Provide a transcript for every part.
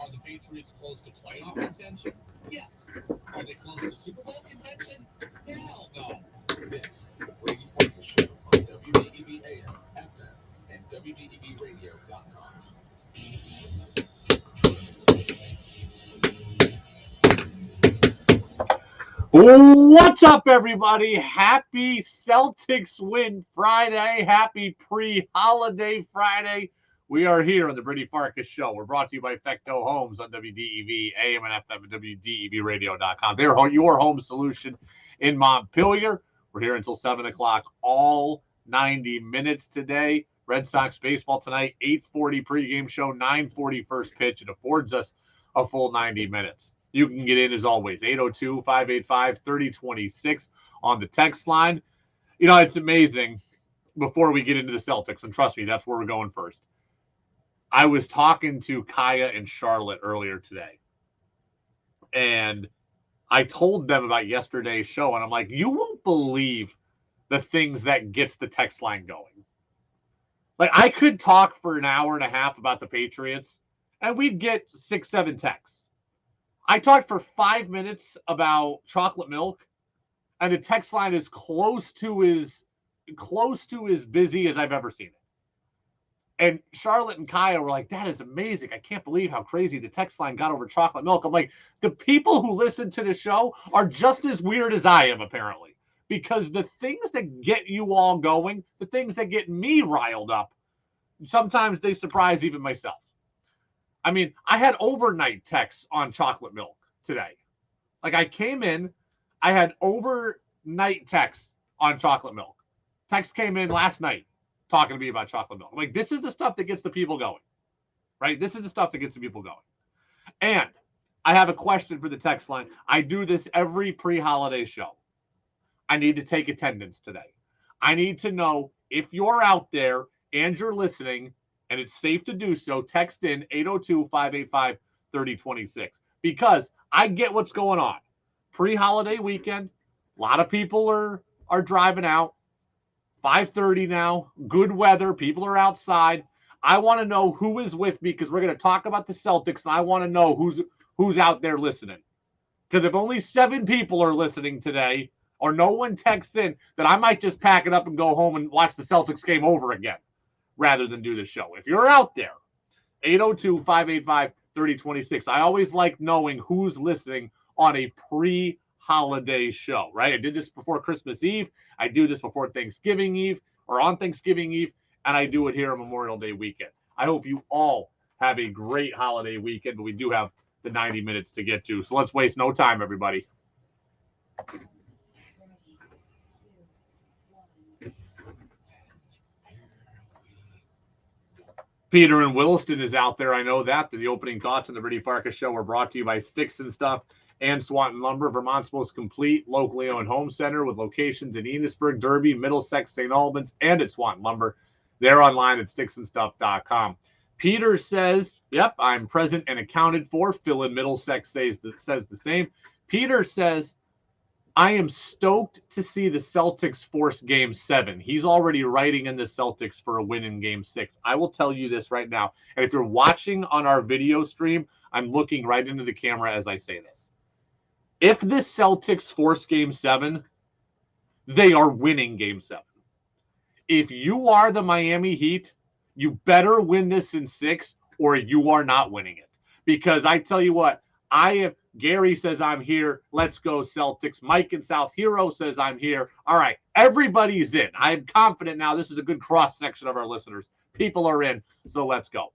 Are the Patriots close to playoff contention? Yes. Are they close to Super Bowl contention? Hell no. This is the Brady Points Show on WDEV AM, FM, and WDEVradio.com. What's up, everybody? Happy Celtics win Friday. Happy pre-holiday Friday. We are here on the Brady Farkas Show. We're brought to you by Fecto Homes on WDEV, AM and FM, and WDEVradio.com. They're your home solution in Montpelier. We're here until 7 o'clock, all 90 minutes today. Red Sox baseball tonight, 8:40 pregame show, 9:40 first pitch. It affords us a full 90 minutes. You can get in, as always, 802-585-3026 on the text line. You know, it's amazing before we get into the Celtics, and trust me, that's where we're going first. I was talking to Kaya and Charlotte earlier today, and I told them about yesterday's show, and I'm like, you won't believe the things that gets the text line going. Like, I could talk for an hour and a half about the Patriots, and we'd get 6-7 texts. I talked for 5 minutes about chocolate milk, and the text line is close to as busy as I've ever seen it. And Charlotte and Kaya were like, that is amazing. I can't believe how crazy the text line got over chocolate milk. I'm like, the people who listen to the show are just as weird as I am, apparently. Because the things that get you all going, the things that get me riled up, sometimes they surprise even myself. I mean, I had overnight texts on chocolate milk today. Like, I came in, I had overnight texts on chocolate milk. Text came in last night talking to me about chocolate milk. Like, this is the stuff that gets the people going, right? This is the stuff that gets the people going. And I have a question for the text line. I do this every pre-holiday show. I need to take attendance today. I need to know if you're out there and you're listening, and it's safe to do so, text in 802-585-3026. Because I get what's going on. Pre-holiday weekend, a lot of people are driving out. 5:30 now, good weather, people are outside. I want to know who is with me because we're going to talk about the Celtics, and I want to know who's out there listening. Because if only 7 people are listening today, or no one texts in, then I might just pack it up and go home and watch the Celtics game over again rather than do the show. If you're out there, 802-585-3026. I always like knowing who's listening on a pre-holiday show, right? I did this before Christmas Eve. I do this before Thanksgiving Eve or on Thanksgiving Eve, and I do it here on Memorial Day weekend. I hope you all have a great holiday weekend, but we do have the 90 minutes to get to. So let's waste no time, everybody. Peter in Williston is out there. I know that. The opening thoughts on the Brady Farkas Show were brought to you by Sticks and Stuff and Swanton Lumber, Vermont's most complete locally owned home center with locations in Enosburg, Derby, Middlesex, St. Albans, and at Swanton Lumber. They're online at sticksandstuff.com. Peter says, yep, I'm present and accounted for. Phil in Middlesex says the same. Peter says, I am stoked to see the Celtics force Game 7. He's already writing in the Celtics for a win in Game 6. I will tell you this right now. And if you're watching on our video stream, I'm looking right into the camera as I say this. If the Celtics force Game 7, they are winning Game 7. If you are the Miami Heat, you better win this in 6 or you are not winning it. Because I tell you what, Gary says I'm here. Let's go Celtics. Mike in South Hero says I'm here. All right, everybody's in. I'm confident now. This is a good cross-section of our listeners. People are in, so let's go.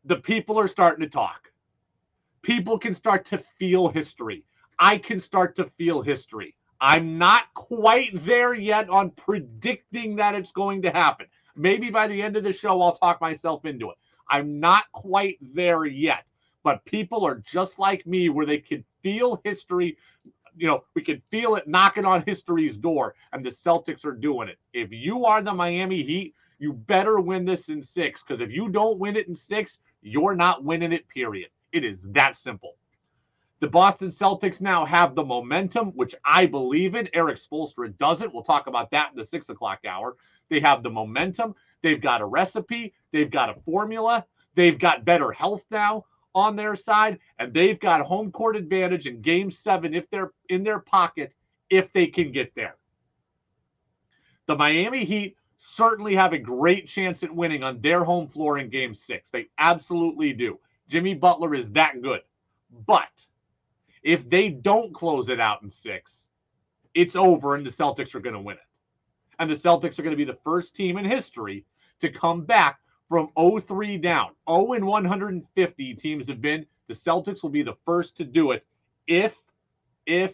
The people are starting to talk. People can start to feel history. I can start to feel history. I'm not quite there yet on predicting that it's going to happen. Maybe by the end of the show, I'll talk myself into it. I'm not quite there yet, but people are just like me where they can feel history. We can feel it knocking on history's door, and the Celtics are doing it. If you are the Miami Heat, you better win this in 6, because if you don't win it in 6, you're not winning it, period. It is that simple. The Boston Celtics now have the momentum, which I believe in. Eric Spoelstra doesn't. We'll talk about that in the 6 o'clock hour. They have the momentum. They've got a recipe. They've got a formula. They've got better health now on their side, and they've got home court advantage in Game 7 if they're in their pocket, if they can get there. The Miami Heat certainly have a great chance at winning on their home floor in Game 6. They absolutely do. Jimmy Butler is that good. But if they don't close it out in 6, it's over and the Celtics are going to win it. And the Celtics are going to be the first team in history to come back from 0-3 down. 0-150 teams have been. The Celtics will be the first to do it if they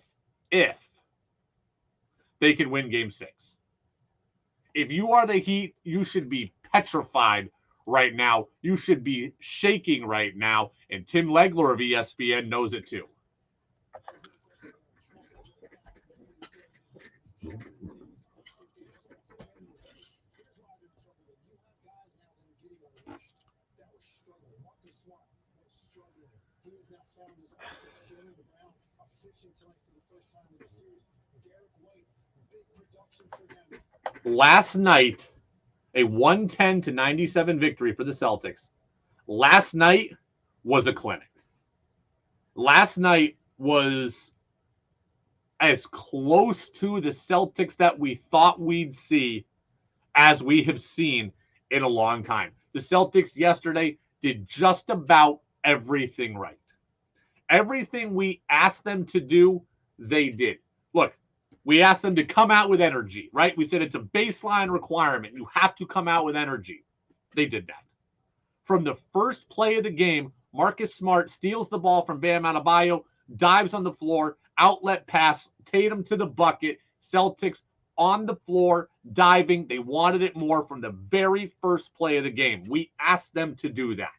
can win Game 6. If you are the Heat, you should be petrified right now. You should be shaking right now. And Tim Legler of ESPN knows it too. Last night, a 110-97 victory for the Celtics. Last night was a clinic. Last night was as close to the Celtics that we thought we'd see as we have seen in a long time. The Celtics yesterday did just about everything right. Everything we asked them to do, they did. Look, we asked them to come out with energy, right? We said it's a baseline requirement. You have to come out with energy. They did that. From the first play of the game, Marcus Smart steals the ball from Bam Adebayo, dives on the floor, outlet pass, Tatum to the bucket. Celtics on the floor, diving. They wanted it more from the very first play of the game. We asked them to do that.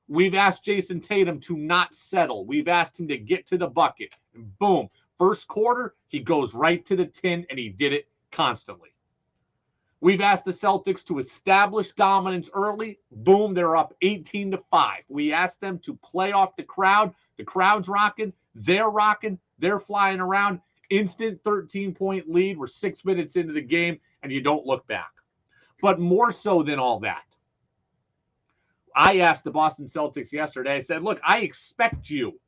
We've asked Jason Tatum to not settle. We've asked him to get to the bucket. And boom, first quarter, he goes right to the tin, and he did it constantly. We've asked the Celtics to establish dominance early. Boom, they're up 18-5. We asked them to play off the crowd. The crowd's rocking. They're flying around. Instant 13-point lead. We're 6 minutes into the game, and you don't look back. But more so than all that, I asked the Boston Celtics yesterday, I said, look, I expect you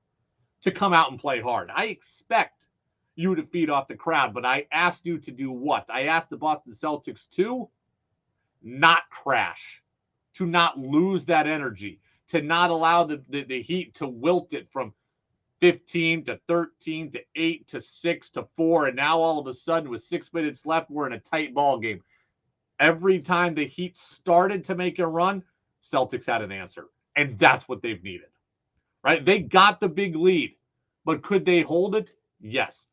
to come out and play hard. I expect you to feed off the crowd, but I asked you to do what? I asked the Boston Celtics to not crash, to not lose that energy, to not allow the Heat to wilt it from 15 to 13 to 8 to 6 to 4, and now all of a sudden with 6 minutes left, we're in a tight ball game. Every time the Heat started to make a run, Celtics had an answer, and that's what they've needed, right? They got the big lead, but could they hold it? Yes.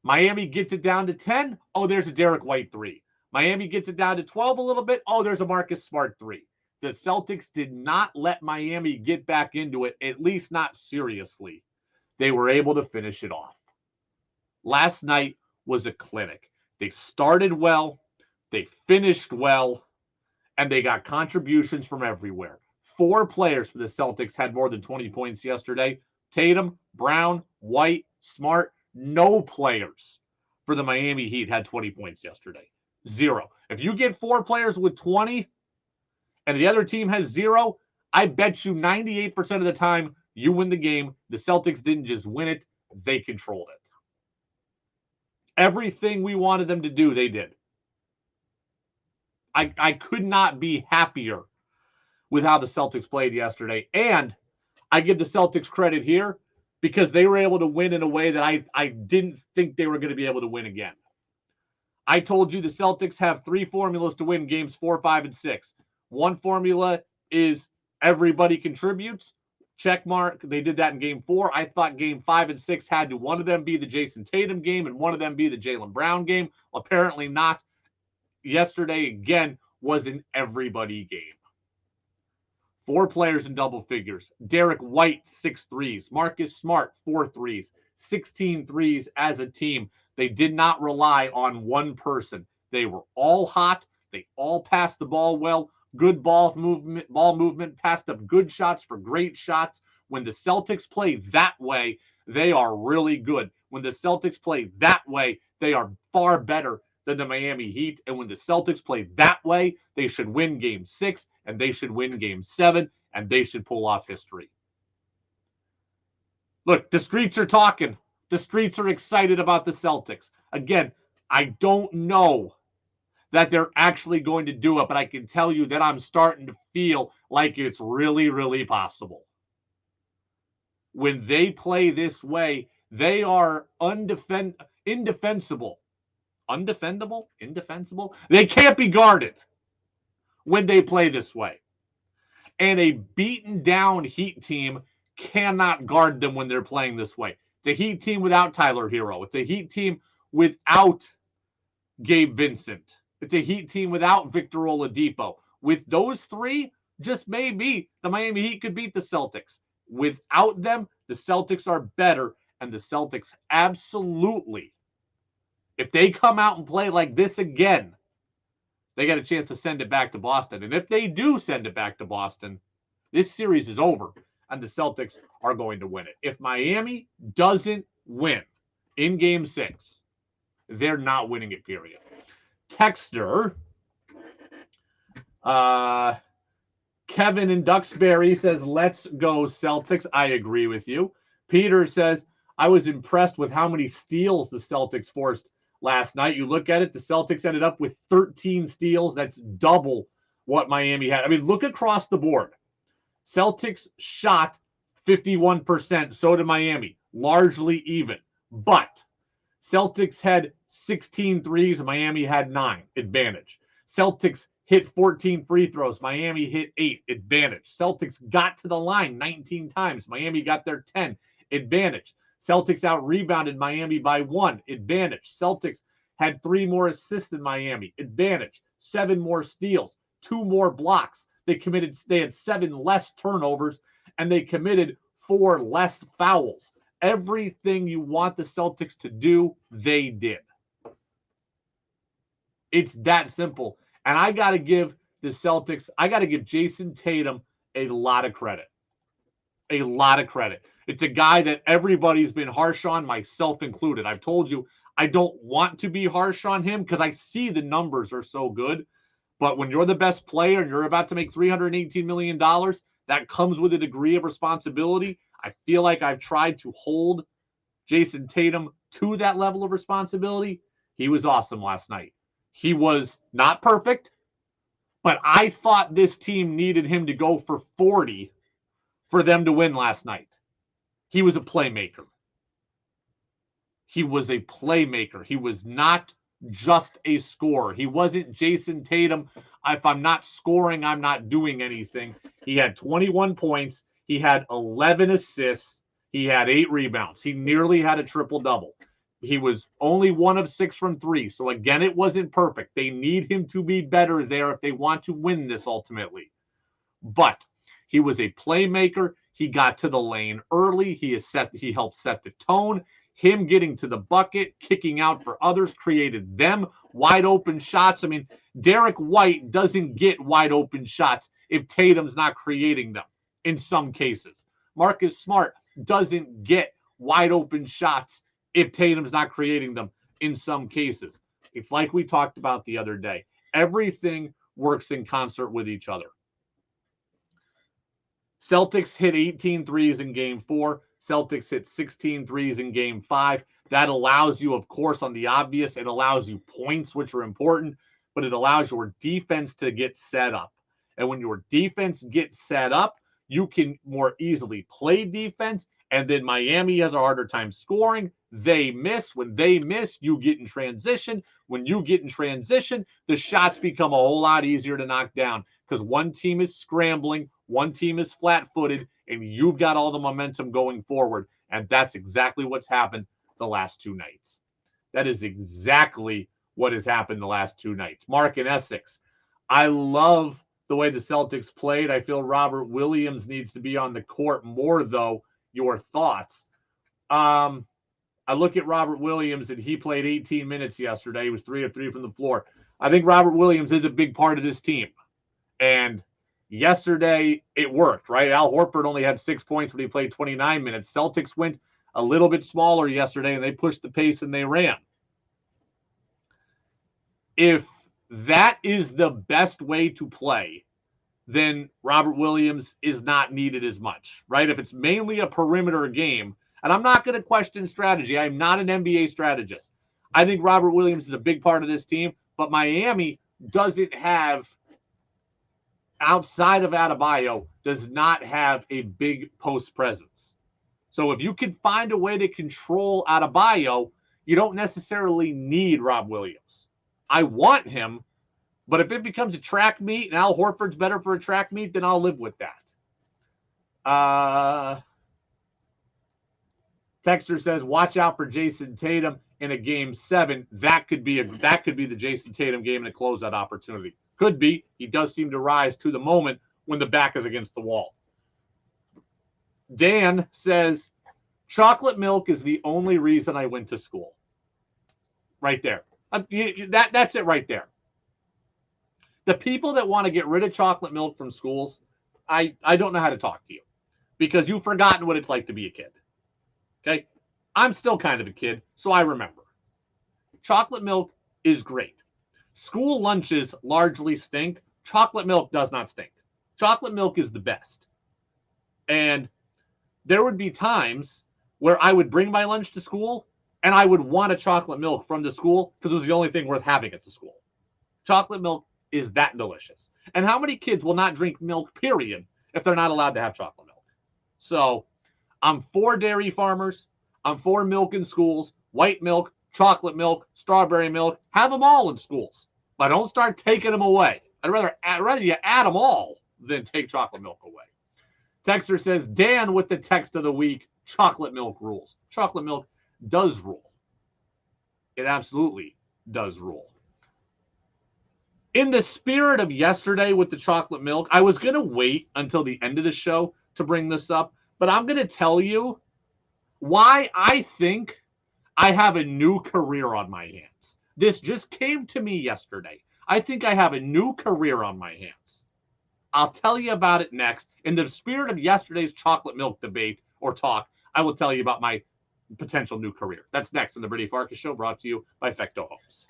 Miami gets it down to 10. Oh, there's a Derek White 3. Miami gets it down to 12 a little bit. Oh, there's a Marcus Smart 3. The Celtics did not let Miami get back into it, at least not seriously. They were able to finish it off. Last night was a clinic. They started well, they finished well, and they got contributions from everywhere. 4 players for the Celtics had more than 20 points yesterday. Tatum, Brown, White, Smart. No players for the Miami Heat had 20 points yesterday. 0. If you get 4 players with 20 and the other team has 0, I bet you 98% of the time you win the game. The Celtics didn't just win it, they controlled it. Everything we wanted them to do, they did. I could not be happier with how the Celtics played yesterday. And I give the Celtics credit here because they were able to win in a way that I didn't think they were going to be able to win again. I told you the Celtics have 3 formulas to win games 4, 5, and 6. One formula is everybody contributes. Check mark. They did that in game 4. I thought game 5 and 6 had to one of them be the Jason Tatum game and one of them be the Jaylen Brown game. Apparently not. Yesterday, again, was an everybody game. 4 players in double figures. Derek White, 6 threes. Marcus Smart, 4 threes. 16 threes as a team. They did not rely on one person. They were all hot. They all passed the ball well. Good ball movement, passed up good shots for great shots. When the Celtics play that way, they are really good. When the Celtics play that way, they are far better than the Miami Heat. And when the Celtics play that way, they should win game 6 and they should win game 7 and they should pull off history. Look, the streets are talking. The streets are excited about the Celtics. Again, I don't know that they're actually going to do it, but I can tell you that I'm starting to feel like it's really, really possible. When they play this way, they are indefensible. Undefendable? Indefensible? They can't be guarded when they play this way. And a beaten down Heat team cannot guard them when they're playing this way. It's a Heat team without Tyler Hero. It's a Heat team without Gabe Vincent. It's a Heat team without Victor Oladipo. With those 3, just maybe the Miami Heat could beat the Celtics. Without them, the Celtics are better, and the Celtics absolutely, if they come out and play like this again, they got a chance to send it back to Boston. And if they do send it back to Boston, this series is over, and the Celtics are going to win it. If Miami doesn't win in game 6, they're not winning it, period. Texter, Kevin in Duxbury says, let's go Celtics. I agree with you. Peter says, I was impressed with how many steals the Celtics forced last night. You look at it, the Celtics ended up with 13 steals. That's double what Miami had. I mean, look across the board. Celtics shot 51%. So did Miami. Largely even. But Celtics had 16 threes. Miami had 9. Advantage. Celtics hit 14 free throws. Miami hit 8. Advantage. Celtics got to the line 19 times. Miami got there 10. Advantage. Celtics out-rebounded Miami by 1. Advantage. Celtics had 3 more assists than Miami. Advantage. 7 more steals. 2 more blocks. They had 7 less turnovers, and they committed 4 less fouls. Everything you want the Celtics to do, they did. It's that simple. And I got to give the Celtics, I got to give Jason Tatum a lot of credit. A lot of credit. It's a guy that everybody's been harsh on, myself included. I've told you, I don't want to be harsh on him because I see the numbers are so good. But when you're the best player and you're about to make $318 million, that comes with a degree of responsibility. I feel like I've tried to hold Jason Tatum to that level of responsibility. He was awesome last night. He was not perfect, but I thought this team needed him to go for 40 for them to win last night. He was a playmaker. He was a playmaker. He was not just a scorer. He wasn't Jason Tatum. If I'm not scoring, I'm not doing anything. He had 21 points. He had 11 assists. He had 8 rebounds. He nearly had a triple-double. He was only 1 of 6 from 3. So, again, it wasn't perfect. They need him to be better there if they want to win this ultimately. But he was a playmaker. He got to the lane early. He helped set the tone. Him getting to the bucket, kicking out for others, created them wide open shots. I mean, Derek White doesn't get wide open shots if Tatum's not creating them in some cases. Marcus Smart doesn't get wide open shots if Tatum's not creating them in some cases. It's like we talked about the other day. Everything works in concert with each other. Celtics hit 18 threes in game 4. Celtics hit 16 threes in game 5. That allows you, of course, on the obvious, it allows you points, which are important, but it allows your defense to get set up. And when your defense gets set up, you can more easily play defense. And then Miami has a harder time scoring. They miss. When they miss, you get in transition. When you get in transition, the shots become a whole lot easier to knock down because one team is scrambling, one team is flat-footed, and you've got all the momentum going forward. And that's exactly what's happened the last two nights. That is exactly what has happened the last two nights. Mark in Essex, I love the way the Celtics played. I feel Robert Williams needs to be on the court more, though. Your thoughts? I look at Robert Williams, and he played 18 minutes yesterday. He was 3 of 3 from the floor. I think Robert Williams is a big part of this team. And yesterday, it worked, right? Al Horford only had 6 points when he played 29 minutes. Celtics went a little bit smaller yesterday, and they pushed the pace and they ran. If that is the best way to play, then Robert Williams is not needed as much, right? If it's mainly a perimeter game, and I'm not going to question strategy. I'm not an NBA strategist. I think Robert Williams is a big part of this team, but Miami doesn't have, outside of Adebayo, does not have a big post presence. So if you can find a way to control Adebayo, you don't necessarily need Rob Williams. I want him, but if it becomes a track meet and Al Horford's better for a track meet, then I'll live with that. Texter says, watch out for Jason Tatum in a game 7. That could be the Jason Tatum game and a closeout opportunity. Could be. He does seem to rise to the moment when the back is against the wall. Dan says, chocolate milk is the only reason I went to school. Right there. That's it right there. The people that want to get rid of chocolate milk from schools, I don't know how to talk to you because you've forgotten what it's like to be a kid. Okay? I'm still kind of a kid, so I remember. Chocolate milk is great. School lunches largely stink. Chocolate milk does not stink. Chocolate milk is the best. And there would be times where I would bring my lunch to school and I would want a chocolate milk from the school because it was the only thing worth having at the school. Chocolate milk is that delicious. And how many kids will not drink milk, period, if they're not allowed to have chocolate milk? So I'm for dairy farmers. I'm for milk in schools, white milk, chocolate milk, strawberry milk. Have them all in schools. But don't start taking them away. I'd rather you add them all than take chocolate milk away. Texter says, Dan with the text of the week, chocolate milk rules. Chocolate milk does rule. It absolutely does rule. In the spirit of yesterday with the chocolate milk, I was going to wait until the end of the show to bring this up, but I'm going to tell you why I think I have a new career on my hands. This just came to me yesterday. I think I have a new career on my hands. I'll tell you about it next. In the spirit of yesterday's chocolate milk debate or talk, I will tell you about my potential new career. That's next on the Brady Farkas Show, brought to you by Fecto Homes.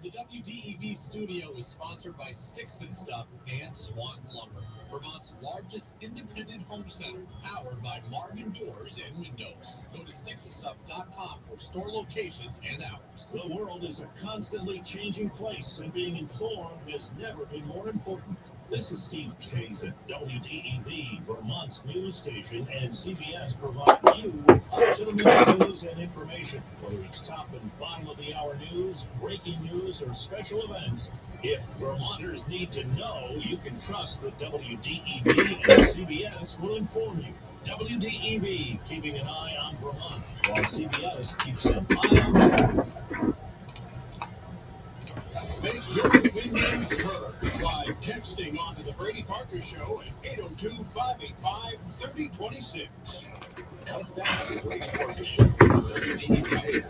The WDEV studio is sponsored by Sticks and Stuff and Swan Lumber, Vermont's largest independent home center, powered by Marvin Doors and Windows. Go to sticksandstuff.com for store locations and hours. The world is a constantly changing place, and being informed has never been more important. This is Steve Kays at WDEV, Vermont's news station, and CBS provide you with up-to-the-minute news and information. Whether it's top and bottom of the hour news, breaking news, or special events, if Vermonters need to know, you can trust that WDEV and CBS will inform you. WDEV, keeping an eye on Vermont, while CBS keeps an eye on you. Make your opinion heard by texting onto the Brady Parker Show at 802-585-3026. Now it's back to the Brady Parker Show on WDEV.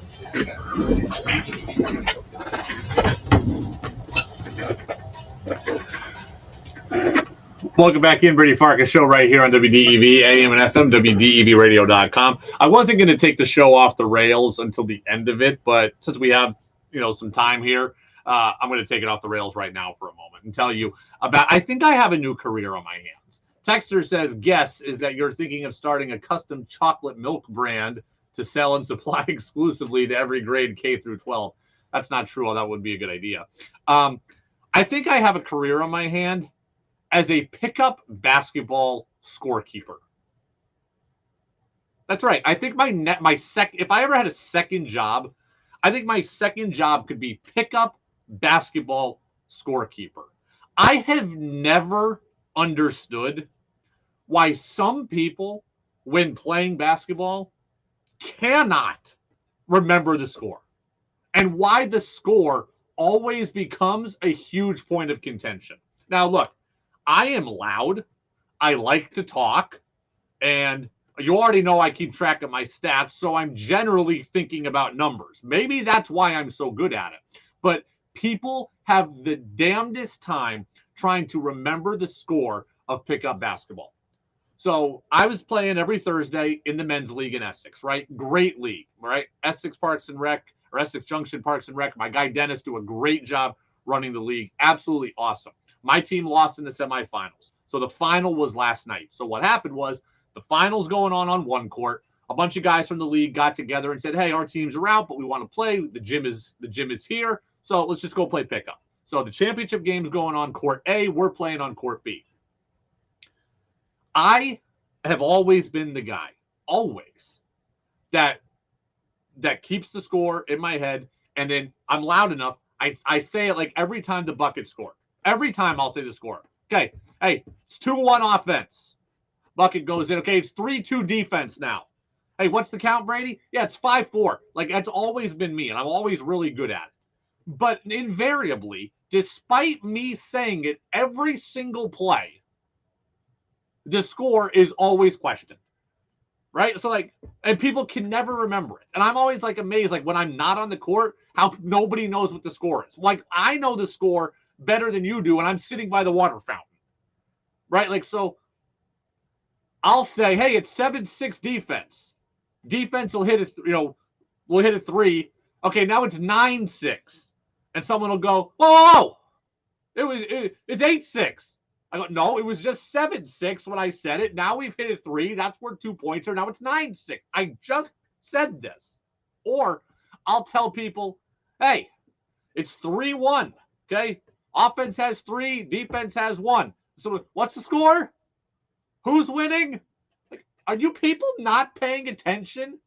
Welcome back in, Brady Farkas Show right here on WDEV, AM and FM, WDEVradio.com. I wasn't going to take the show off the rails until the end of it, but since we have, some time here, I'm going to take it off the rails right now for a moment and tell you about, I think I have a new career on my hands. Texter says, guess is that you're thinking of starting a custom chocolate milk brand to sell and supply exclusively to every grade K through 12. That's not true. That would be a good idea. I think I have a career on my hand as a pickup basketball scorekeeper. That's right. I think if I ever had a second job, I think my second job could be pickup basketball scorekeeper. I have never understood why some people, when playing basketball, cannot remember the score, and why the score always becomes a huge point of contention. Now, look, I am loud. I like to talk. And you already know I keep track of my stats, so I'm generally thinking about numbers. Maybe that's why I'm so good at it. But people have the damnedest time trying to remember the score of pickup basketball. So I was playing every Thursday in the men's league in Essex, right? Great league, right? Essex Parks and Rec, or Essex Junction Parks and Rec. My guy Dennis do a great job running the league. Absolutely awesome. My team lost in the semifinals. So the final was last night. So what happened was the finals going on one court. A bunch of guys from the league got together and said, hey, our teams are out, but we want to play. The gym is here. So let's just go play pickup. So the championship game's going on court A. We're playing on court B. I have always been the guy, always, that keeps the score in my head. And then I'm loud enough. I say it like every time the bucket scored. Every time I'll say the score. Okay, hey, it's 2-1 offense. Bucket goes in. Okay, it's 3-2 defense now. Hey, what's the count, Brady? Yeah, it's 5-4. Like, that's always been me, and I'm always really good at it. But invariably, despite me saying it every single play, the score is always questioned. Right? So, and people can never remember it. And I'm always, amazed, when I'm not on the court, how nobody knows what the score is. I know the score better than you do, and I'm sitting by the water fountain. Right? So I'll say, hey, it's 7-6 defense. Defense will hit it, will hit a 3. Okay, now it's 9-6. And someone will go, whoa. It's 8-6. I go, no, it was just 7-6 when I said it. Now we've hit a 3. That's where 2 points are. Now it's 9-6. I just said this. Or I'll tell people, hey, it's 3-1. Okay? Offense has 3, defense has 1. So what's the score? Who's winning? Are you people not paying attention?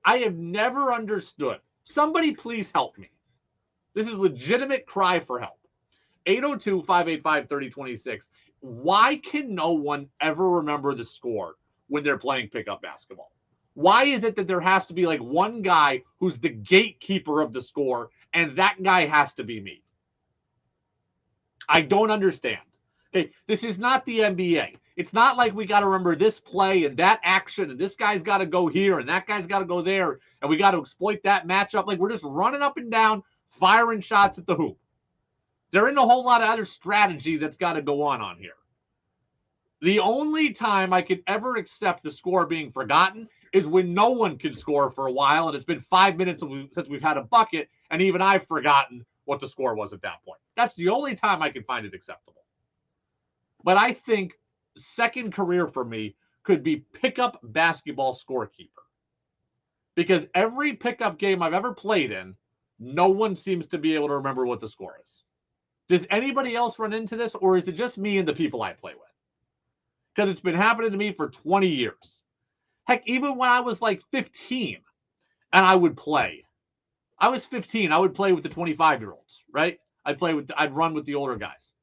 I have never understood. Somebody please help me. This is a legitimate cry for help. 802-585-3026. Why can no one ever remember the score when they're playing pickup basketball? Why is it that there has to be one guy who's the gatekeeper of the score, and that guy has to be me? I don't understand. Okay, this is not the NBA. It's not like we got to remember this play and that action, and this guy's got to go here and that guy's got to go there, and we got to exploit that matchup. We're just running up and down, firing shots at the hoop. There isn't a whole lot of other strategy that's got to go on here. The only time I could ever accept the score being forgotten is when no one can score for a while, and it's been 5 minutes since we've had a bucket, and even I've forgotten what the score was at that point. That's the only time I can find it acceptable. But I think second career for me could be pickup basketball scorekeeper. Because every pickup game I've ever played in, no one seems to be able to remember what the score is. Does anybody else run into this, or is it just me and the people I play with? Because it's been happening to me for 20 years. Heck, even when I was like 15 and I would play. I was 15. I would play with the 25-year-olds, right? I'd run with the older guys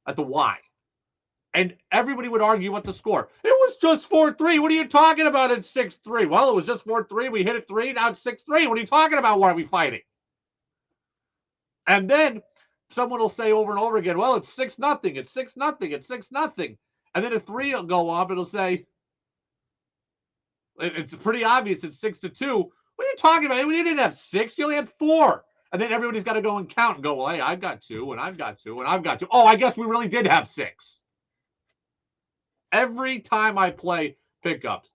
at the Y. And everybody would argue what the score. It was just 4-3. What are you talking about? It's 6-3. Well, it was just 4-3. We hit it 3. Now it's 6-3. What are you talking about? Why are we fighting? And then someone will say over and over again, well, it's 6-0. It's 6-0. It's 6-0. And then a 3 will go up. It'll say, it's pretty obvious it's 6-2. What are you talking about? We didn't have 6. You only had 4. And then everybody's got to go and count and go, well, hey, I've got 2, and I've got 2, and I've got 2. Oh, I guess we really did have 6. Every time I play pickups,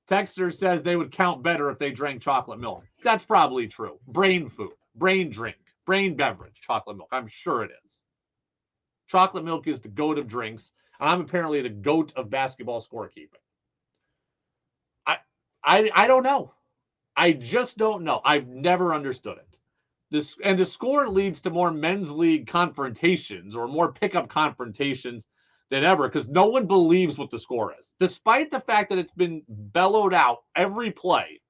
Texter says they would count better if they drank chocolate milk. That's probably true. Brain food, brain drink, brain beverage, chocolate milk. I'm sure it is. Chocolate milk is the goat of drinks, and I'm apparently the goat of basketball scorekeeping. I don't know. I just don't know. I've never understood it. The score leads to more men's league confrontations or more pickup confrontations than ever, because no one believes what the score is. Despite the fact that it's been bellowed out every play,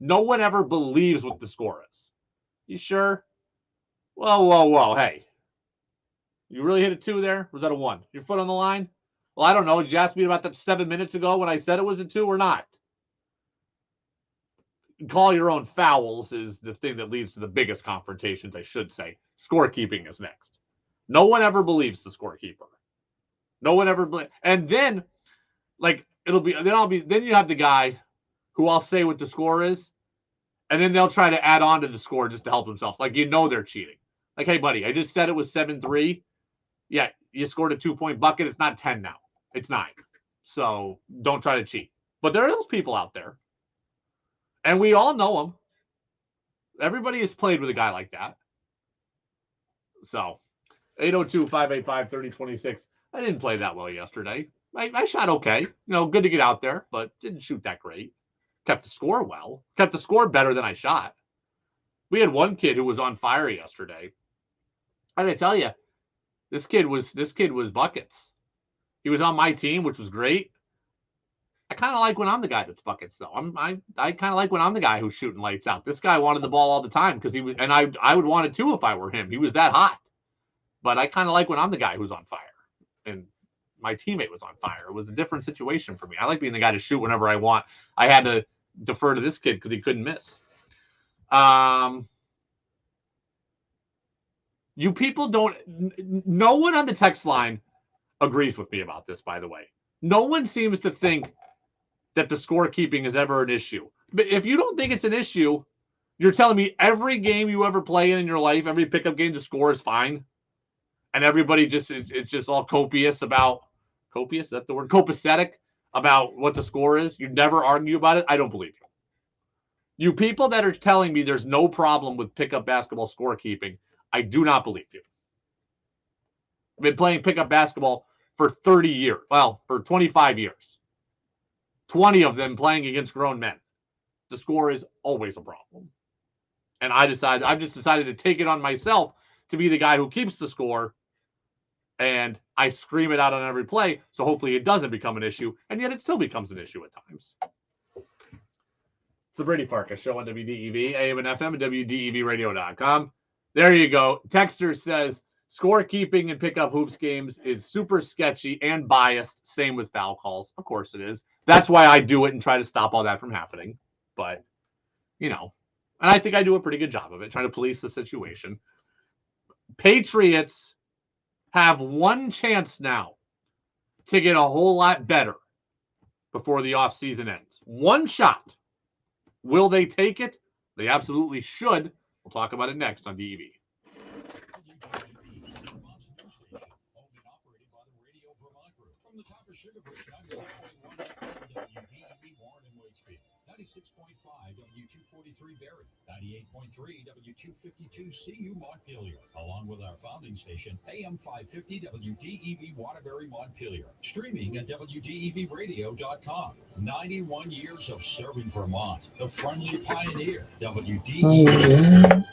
no one ever believes what the score is. You sure? Whoa. Hey, you really hit a 2 there? Or was that a 1? Your foot on the line? Well, I don't know. Did you ask me about that 7 minutes ago when I said it was a 2 or not? Call your own fouls is the thing that leads to the biggest confrontations, I should say. Scorekeeping is next. No one ever believes the scorekeeper. No one ever believes. And then, then you have the guy who I'll say what the score is, and then they'll try to add on to the score just to help themselves. Like, they're cheating. Like, hey, buddy, I just said it was 7-3. Yeah, you scored a 2-point bucket. It's not 10 now. It's 9. So don't try to cheat. But there are those people out there. And we all know them. Everybody has played with a guy like that. So, 802-585-3026. I didn't play that well yesterday. I shot okay. Good to get out there, but didn't shoot that great. Kept the score well. Kept the score better than I shot. We had one kid who was on fire yesterday. I gotta tell you, this kid was buckets. He was on my team, which was great. I kind of like when I'm the guy that's buckets, though. I kind of like when I'm the guy who's shooting lights out. This guy wanted the ball all the time because he was, and I would want it too if I were him. He was that hot. But I kind of like when I'm the guy who's on fire, and my teammate was on fire. It was a different situation for me. I like being the guy to shoot whenever I want. I had to defer to this kid because he couldn't miss. You people don't. No one on the text line agrees with me about this, by the way. No one seems to think that the scorekeeping is ever an issue. But if you don't think it's an issue, you're telling me every game you ever play in your life, every pickup game, the score is fine, and everybody it's just all copious about copious. Is that the word? Copacetic about what the score is. You never argue about it. I don't believe you. You people that are telling me there's no problem with pickup basketball scorekeeping, I do not believe you. I've been playing pickup basketball for 30 years. Well, for 25 years. 20 of them playing against grown men. The score is always a problem. And I've just decided to take it on myself to be the guy who keeps the score, and I scream it out on every play, so hopefully it doesn't become an issue, and yet it still becomes an issue at times. It's the Brady Farkas Show on WDEV, AM and FM, and WDEVradio.com. There you go. Texter says, scorekeeping in pickup hoops games is super sketchy and biased. Same with foul calls. Of course it is. That's why I do it and try to stop all that from happening. But, and I think I do a pretty good job of it, trying to police the situation. Patriots have one chance now to get a whole lot better before the offseason ends. One shot. Will they take it? They absolutely should. We'll talk about it next on DEV. From the Copper Show Sugarbush, 96.1 FM, WDEV Warren and Waitsfield. 96.5 W243 Barrie, 98.3 W252 CU Montpelier, along with our founding station, AM 550 WDEV Waterbury Montpelier. Streaming at WDEVradio.com. 91 years of serving Vermont. The friendly pioneer, WDEV.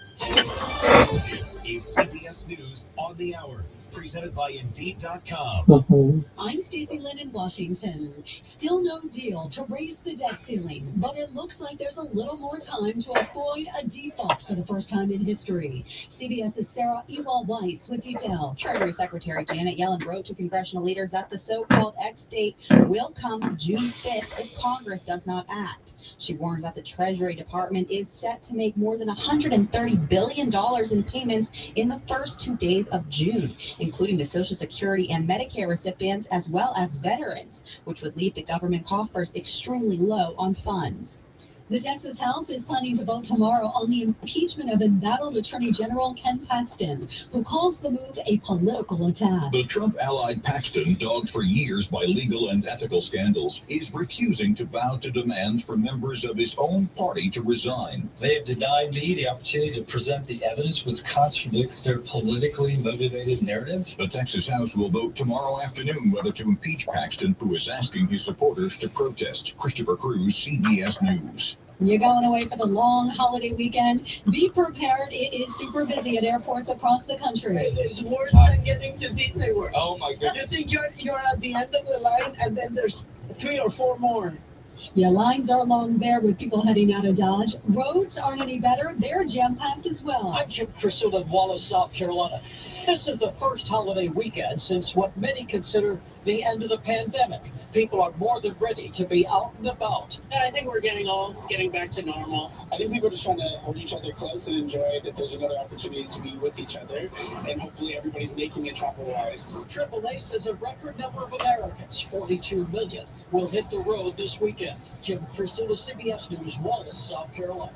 This is CBS News on the Hour, presented by Indeed.com. I'm Stacey Lynn in Washington. Still no deal to raise the debt ceiling, but it looks like there's a little more time to avoid a default for the first time in history. CBS's Sarah Ewald-Weiss with details. Treasury Secretary Janet Yellen wrote to congressional leaders that the so-called X date will come June 5th if Congress does not act. She warns that the Treasury Department is set to make more than $130 billion in payments in the first 2 days of June, including to Social Security and Medicare recipients as well as veterans, which would leave the government coffers extremely low on funds. The Texas House is planning to vote tomorrow on the impeachment of embattled Attorney General Ken Paxton, who calls the move a political attack. The Trump-allied Paxton, dogged for years by legal and ethical scandals, is refusing to bow to demands from members of his own party to resign. They have denied me the opportunity to present the evidence which contradicts their politically motivated narrative. The Texas House will vote tomorrow afternoon whether to impeach Paxton, who is asking his supporters to protest. Christopher Cruz, CBS News. You're going away for the long holiday weekend? Be prepared. It is super busy at airports across the country. It's worse than getting to Disney World. Oh my goodness. You think you're at the end of the line, and then there's 3 or 4 more. Yeah, lines are long there with people heading out of Dodge. Roads aren't any better. They're jam-packed as well. I'm Jim Crystal in Wallace, South Carolina. This is the first holiday weekend since what many consider the end of the pandemic. People are more than ready to be out and about. I think we're getting back to normal. I think people are just trying to hold each other close and enjoy that there's another opportunity to be with each other, and hopefully everybody's making it travel-wise. AAA says a record number of Americans, 42 million, will hit the road this weekend. Jim Crystal, CBS News, Wallace, South Carolina.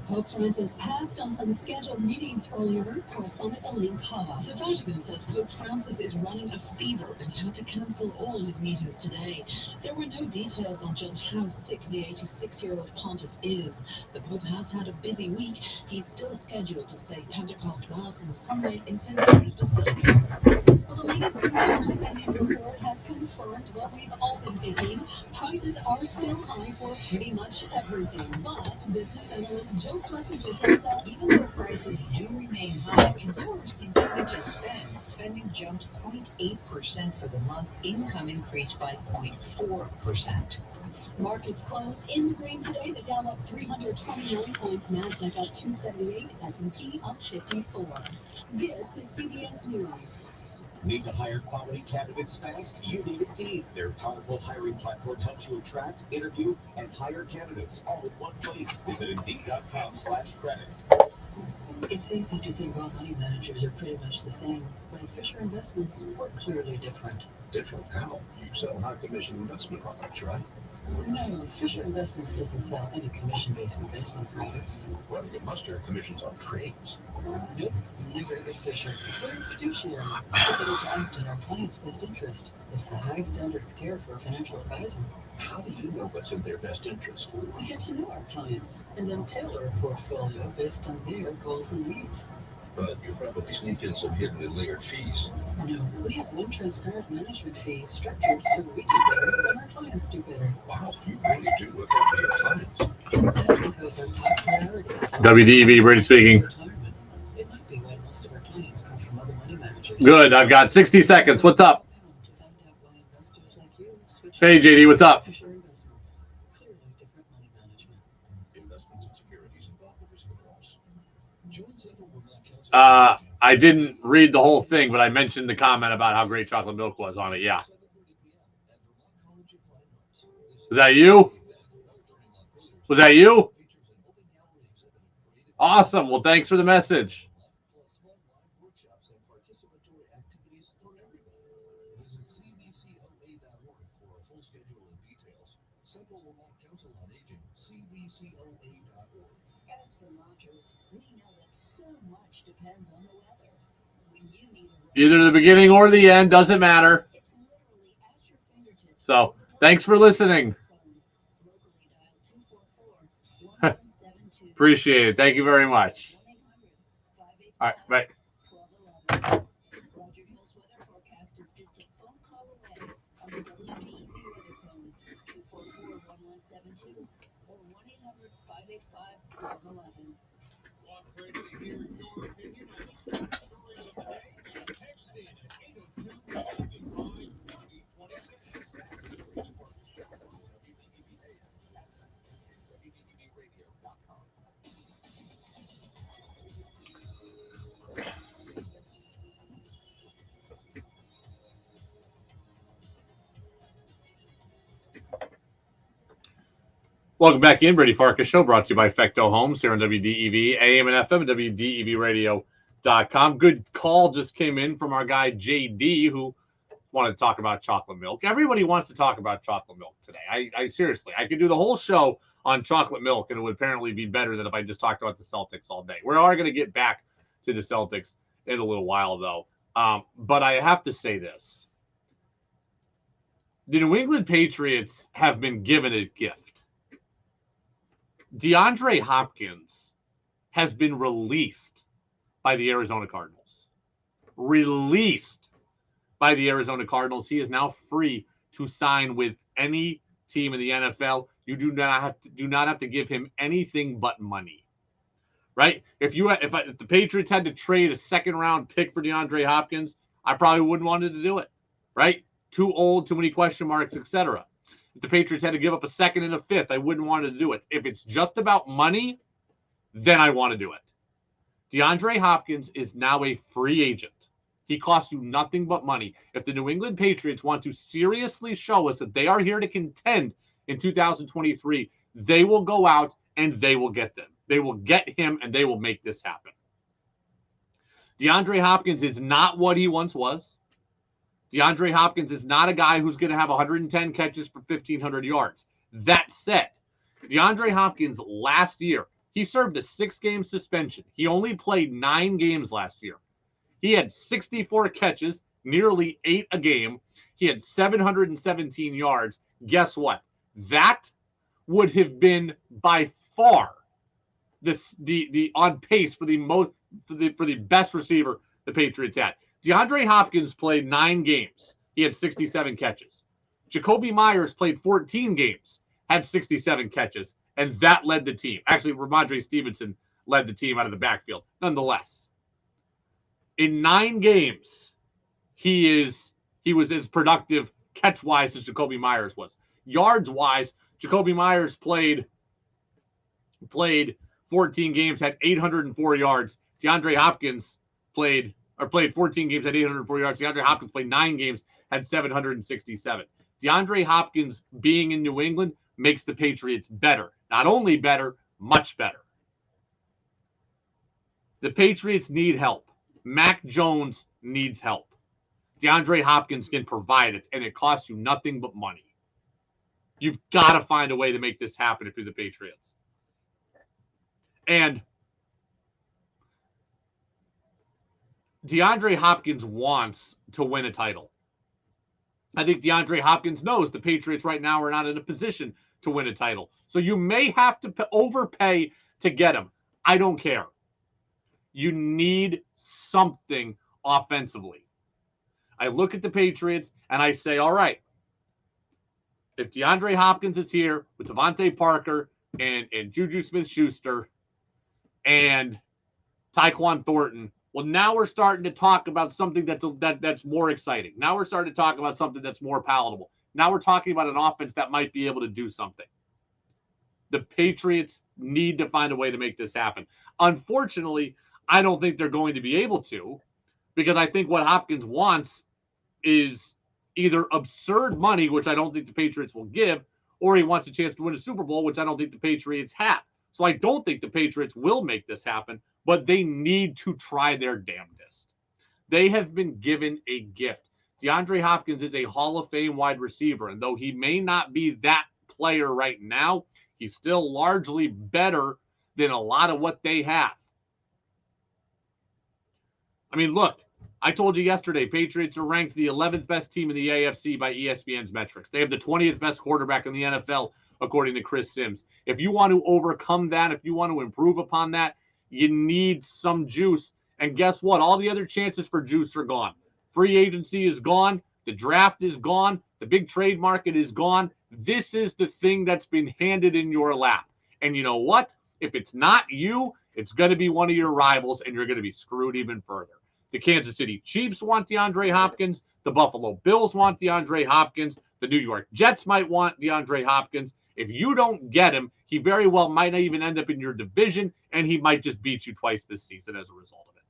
Pope Francis passed on some scheduled meetings earlier. Correspondent Elaine Cobb. The Vatican says Pope Francis is running a fever and had to cancel all his meetings today. There were no details on just how sick the 86-year-old pontiff is. The Pope has had a busy week. He's still scheduled to say Pentecost Mass on Sunday in St. Peter's Basilica. Well, the latest consumer spending report has confirmed what we've all been thinking. Prices are still high for pretty much everything, but business analyst Joe Schlesinger tells us even though prices do remain high, consumers continue to spend. Spending jumped 0.8% for the month. Income increased by 0.4%. Markets closed in the green today. The Dow up 329 points, Nasdaq up 278, S&P up 54. This is CBS News. Need to hire quality candidates fast? You need Indeed. Their powerful hiring platform helps you attract, interview, and hire candidates all in one place. Visit Indeed.com/credit. It's easy to think all money managers are pretty much the same, but at Fisher Investments, we're clearly different. Different how? You sell high commission investment products, right? No, Fisher Investments doesn't sell any commission-based investment products. Well, you must earn commissions on trades. Nope, never at Fisher. We're a fiduciary. We're to act in our client's best interest. It's the high standard of care for a financial advisor. How do you know what's in their best interest? We get to know our clients and then tailor a portfolio based on their goals and needs. But you probably sneak in some hidden and layered fees. No, we have one transparent management fee structured so we do better and our clients do better. Wow, you really do look out for your clients. That's because our top priority is WDEV, Brady speaking. retirement. It might be why most of our clients come from other money managers. Good. I've got 60 seconds. What's up? To find out why investors like you switch Hey, JD, what's up? Fisher Investments. Clearly different money management. Investments and securities involve the risk of loss. I didn't read the whole thing, but I mentioned the comment about how great chocolate milk was on it. Yeah. Was that you? Was that you? Awesome. Well, thanks for the message. As for Rogers, we know that so much depends on the weather. When you need a Either the beginning or the end, doesn't matter. it's literally at your fingertips So thanks for listening. Appreciate it. Thank you very much. All right, bye. Roger Hill's weather forecast is just a phone call away on the WDEV weather phone, 244-1172 or 1-800-585-1211. Want Brady to hear your opinion on the sports stories of the day? Text in at 802-255-2026. It's part of the show on WDEV AM and WDEVradio.com. Welcome back in, Brady Farkas Show, brought to you by Fecto Homes here on WDEV, AM and FM, and WDEVradio.com. Good call just came in from our guy JD, who wanted to talk about chocolate milk. Everybody wants to talk about chocolate milk today. I seriously, I could do the whole show on chocolate milk, and it would apparently be better than if I just talked about the Celtics all day. We are going to get back to the Celtics in a little while, though. But I have to say this. The New England Patriots have been given a gift. DeAndre Hopkins has been released by the Arizona Cardinals. Released by the Arizona Cardinals. He is now free to sign with any team in the NFL. You do not have to give him anything but money. Right? If the Patriots had to trade a second-round pick for DeAndre Hopkins, I probably wouldn't want to do it. Right? Too old, too many question marks, etc. If the Patriots had to give up a second and a fifth, I wouldn't want to do it. If it's just about money, then I want to do it. DeAndre Hopkins is now a free agent. He costs you nothing but money. If the New England Patriots want to seriously show us that they are here to contend in 2023, they will go out and they will get them. They will get him and they will make this happen. DeAndre Hopkins is not what he once was. DeAndre Hopkins is not a guy who's going to have 110 catches for 1,500 yards. That said, DeAndre Hopkins last year, he served a 6-game suspension. He only played 9 games last year. He had 64 catches, nearly 8 a game. He had 717 yards. Guess what? That would have been by far the on pace for the best receiver the Patriots had. DeAndre Hopkins played 9 games. He had 67 catches. Jacoby Myers played 14 games, had 67 catches, and that led the team. Actually, Ramondre Stevenson led the team out of the backfield. Nonetheless, in 9 games, he was as productive catch-wise as Jacoby Myers was. Yards-wise, Jacoby Myers played 14 games, had 804 yards. DeAndre Hopkins played 14 games, had 804 yards. DeAndre Hopkins played 9 games, had 767. DeAndre Hopkins being in New England makes the Patriots better. Not only better, much better. The Patriots need help. Mac Jones needs help. DeAndre Hopkins can provide it, and it costs you nothing but money. You've got to find a way to make this happen if you're the Patriots. And DeAndre Hopkins wants to win a title. I think DeAndre Hopkins knows the Patriots right now are not in a position to win a title. So you may have to overpay to get him. I don't care. You need something offensively. I look at the Patriots and I say, all right, if DeAndre Hopkins is here with Devontae Parker and Juju Smith-Schuster and Tyquan Thornton, well, now we're starting to talk about something that's more exciting. Now we're starting to talk about something that's more palatable. Now we're talking about an offense that might be able to do something. The Patriots need to find a way to make this happen. Unfortunately, I don't think they're going to be able to, because I think what Hopkins wants is either absurd money, which I don't think the Patriots will give, or he wants a chance to win a Super Bowl, which I don't think the Patriots have. So I don't think the Patriots will make this happen, but they need to try their damnedest. They have been given a gift. DeAndre Hopkins is a Hall of Fame wide receiver, and though he may not be that player right now, he's still largely better than a lot of what they have. I mean, look, I told you yesterday, Patriots are ranked the 11th best team in the AFC by ESPN's metrics. They have the 20th best quarterback in the NFL, according to Chris Sims. If you want to overcome that, if you want to improve upon that, you need some juice. And guess what? All the other chances for juice are gone. Free agency is gone. The draft is gone. The big trade market is gone. This is the thing that's been handed in your lap. And you know what? If it's not you, it's going to be one of your rivals, and you're going to be screwed even further. The Kansas City Chiefs want DeAndre Hopkins. The Buffalo Bills want DeAndre Hopkins. The New York Jets might want DeAndre Hopkins. If you don't get him, he very well might not even end up in your division, and he might just beat you twice this season as a result of it.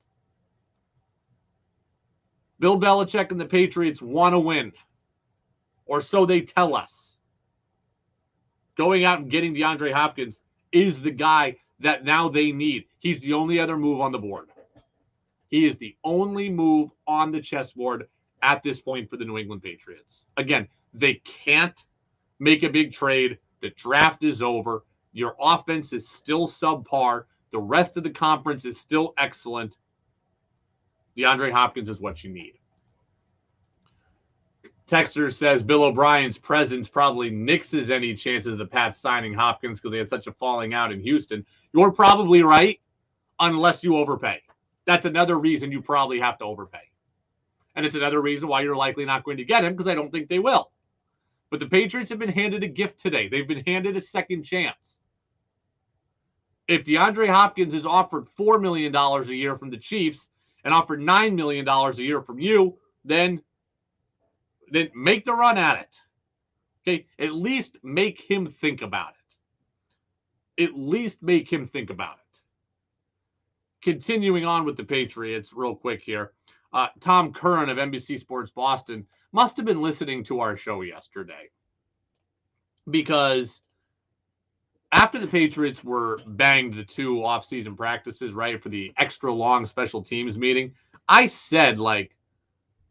Bill Belichick and the Patriots want to win, or so they tell us. Going out and getting DeAndre Hopkins is the guy that now they need. He's the only other move on the board. He is the only move on the chessboard at this point for the New England Patriots. Again, they can't make a big trade. The draft is over. Your offense is still subpar. The rest of the conference is still excellent. DeAndre Hopkins is what you need. Texter says Bill O'Brien's presence probably nixes any chances of the Pats signing Hopkins because they had such a falling out in Houston. You're probably right, unless you overpay. That's another reason you probably have to overpay. And it's another reason why you're likely not going to get him, because I don't think they will. But the Patriots have been handed a gift today. They've been handed a second chance. If DeAndre Hopkins is offered $4 million a year from the Chiefs and offered $9 million a year from you, then make the run at it. Okay? At least make him think about it. At least make him think about it. Continuing on with the Patriots real quick here. Tom Curran of NBC Sports Boston must have been listening to our show yesterday, because after the Patriots were banged the 2 offseason practices, right, for the extra long special teams meeting, I said,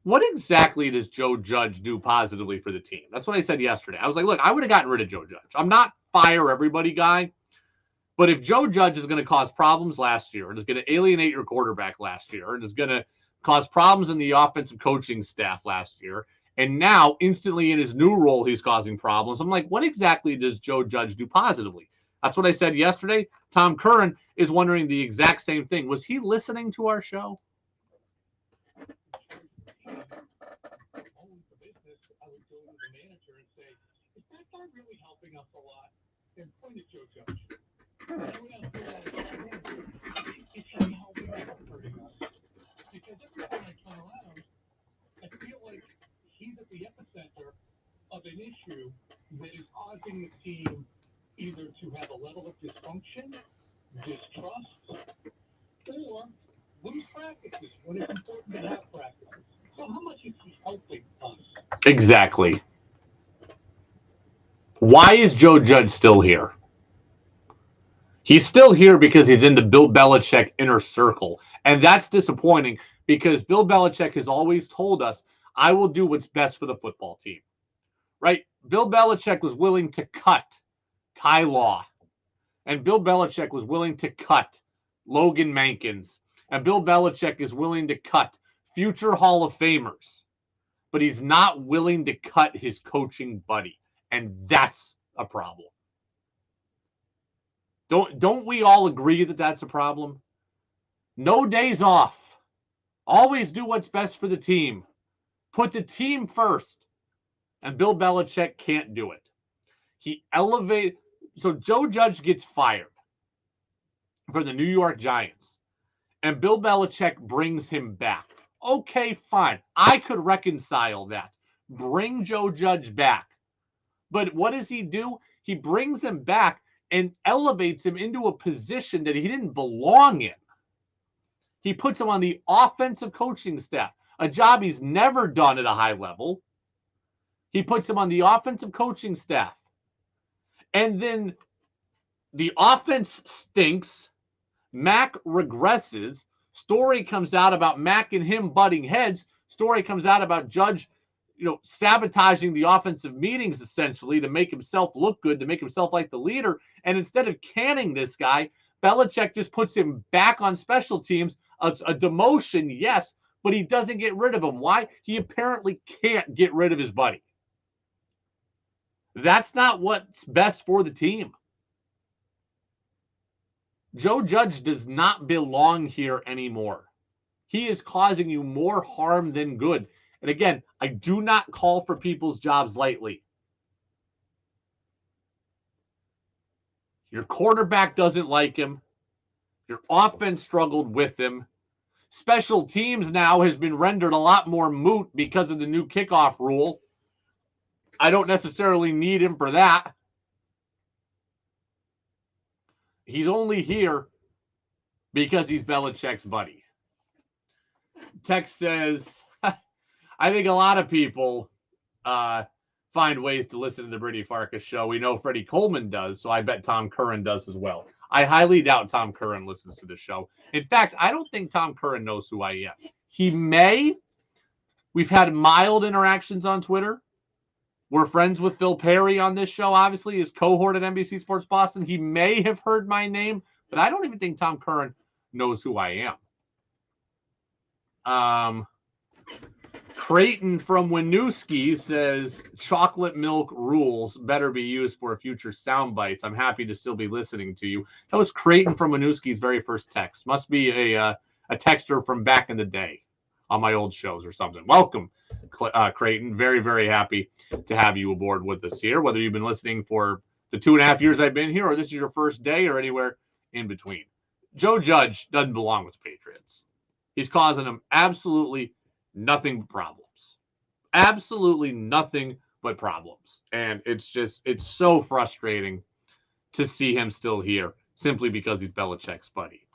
what exactly does Joe Judge do positively for the team? That's what I said yesterday. I was like, look, I would have gotten rid of Joe Judge. I'm not fire everybody guy. But if Joe Judge is going to cause problems last year and is going to alienate your quarterback last year and is going to cause problems in the offensive coaching staff last year, and now instantly in his new role he's causing problems, I'm like, what exactly does Joe Judge do positively? That's what I said yesterday. Tom Curran is wondering the exact same thing. Was he listening to our show? I would go to the manager and say, is that guy really helping us a lot? And point at Joe Judge. I would ask him, is he helping us pretty much? Because every time I turn around, I feel like he's at the epicenter of an issue that is causing the team either to have a level of dysfunction, distrust, or lose practices when it's important to have practices. So how much is he helping us? Exactly. Why is Joe Judge still here? He's still here because he's in the Bill Belichick inner circle. And that's disappointing, because Bill Belichick has always told us, I will do what's best for the football team. Right? Bill Belichick was willing to cut Ty Law. And Bill Belichick was willing to cut Logan Mankins. And Bill Belichick is willing to cut future Hall of Famers. But he's not willing to cut his coaching buddy. And that's a problem. Don't we all agree that that's a problem? No days off. Always do what's best for the team. Put the team first. And Bill Belichick can't do it. He elevated. So Joe Judge gets fired for the New York Giants. And Bill Belichick brings him back. Okay, fine. I could reconcile that. Bring Joe Judge back. But what does he do? He brings him back and elevates him into a position that he didn't belong in. He puts him on the offensive coaching staff, a job he's never done at a high level. He puts him on the offensive coaching staff. And then the offense stinks. Mac regresses. Story comes out about Mac and him butting heads. Story comes out about Judge, sabotaging the offensive meetings essentially to make himself look good, to make himself like the leader. And instead of canning this guy, Belichick just puts him back on special teams. A demotion, yes, but he doesn't get rid of him. Why? He apparently can't get rid of his buddy. That's not what's best for the team. Joe Judge does not belong here anymore. He is causing you more harm than good. And again, I do not call for people's jobs lightly. Your quarterback doesn't like him. Your offense struggled with him. Special teams now has been rendered a lot more moot because of the new kickoff rule. I don't necessarily need him for that. He's only here because he's Belichick's buddy. Tex says, I think a lot of people find ways to listen to the Brady Farkas show. We know Freddie Coleman does, so I bet Tom Curran does as well. I highly doubt Tom Curran listens to the show. In fact, I don't think Tom Curran knows who I am. He may. We've had mild interactions on Twitter. We're friends with Phil Perry on this show, obviously, his cohort at NBC Sports Boston. He may have heard my name, but I don't even think Tom Curran knows who I am. Creighton from Winooski says, chocolate milk rules better be used for future sound bites. I'm happy to still be listening to you. That was Creighton from Winooski's very first text. Must be a texter from back in the day on my old shows or something. Welcome, Creighton. Very, very happy to have you aboard with us here, whether you've been listening for the 2.5 years I've been here or this is your first day or anywhere in between. Joe Judge doesn't belong with the Patriots. He's causing them absolutely nothing but problems. Absolutely nothing but problems. And it's so frustrating to see him still here simply because he's Belichick's buddy.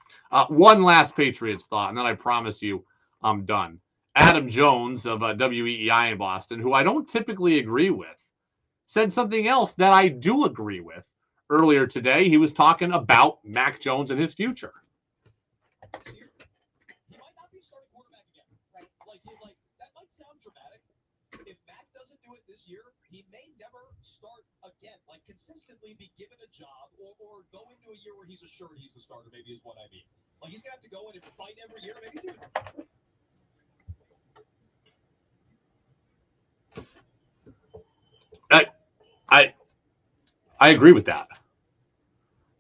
One last Patriots thought, and then I promise you I'm done. Adam Jones of WEEI in Boston, who I don't typically agree with, said something else that I do agree with. Earlier today, he was talking about Mac Jones and his future. He may never start again, like consistently be given a job or go into a year where he's assured he's the starter, maybe is what I mean. Like he's going to have to go in and fight every year. Maybe he's I agree with that.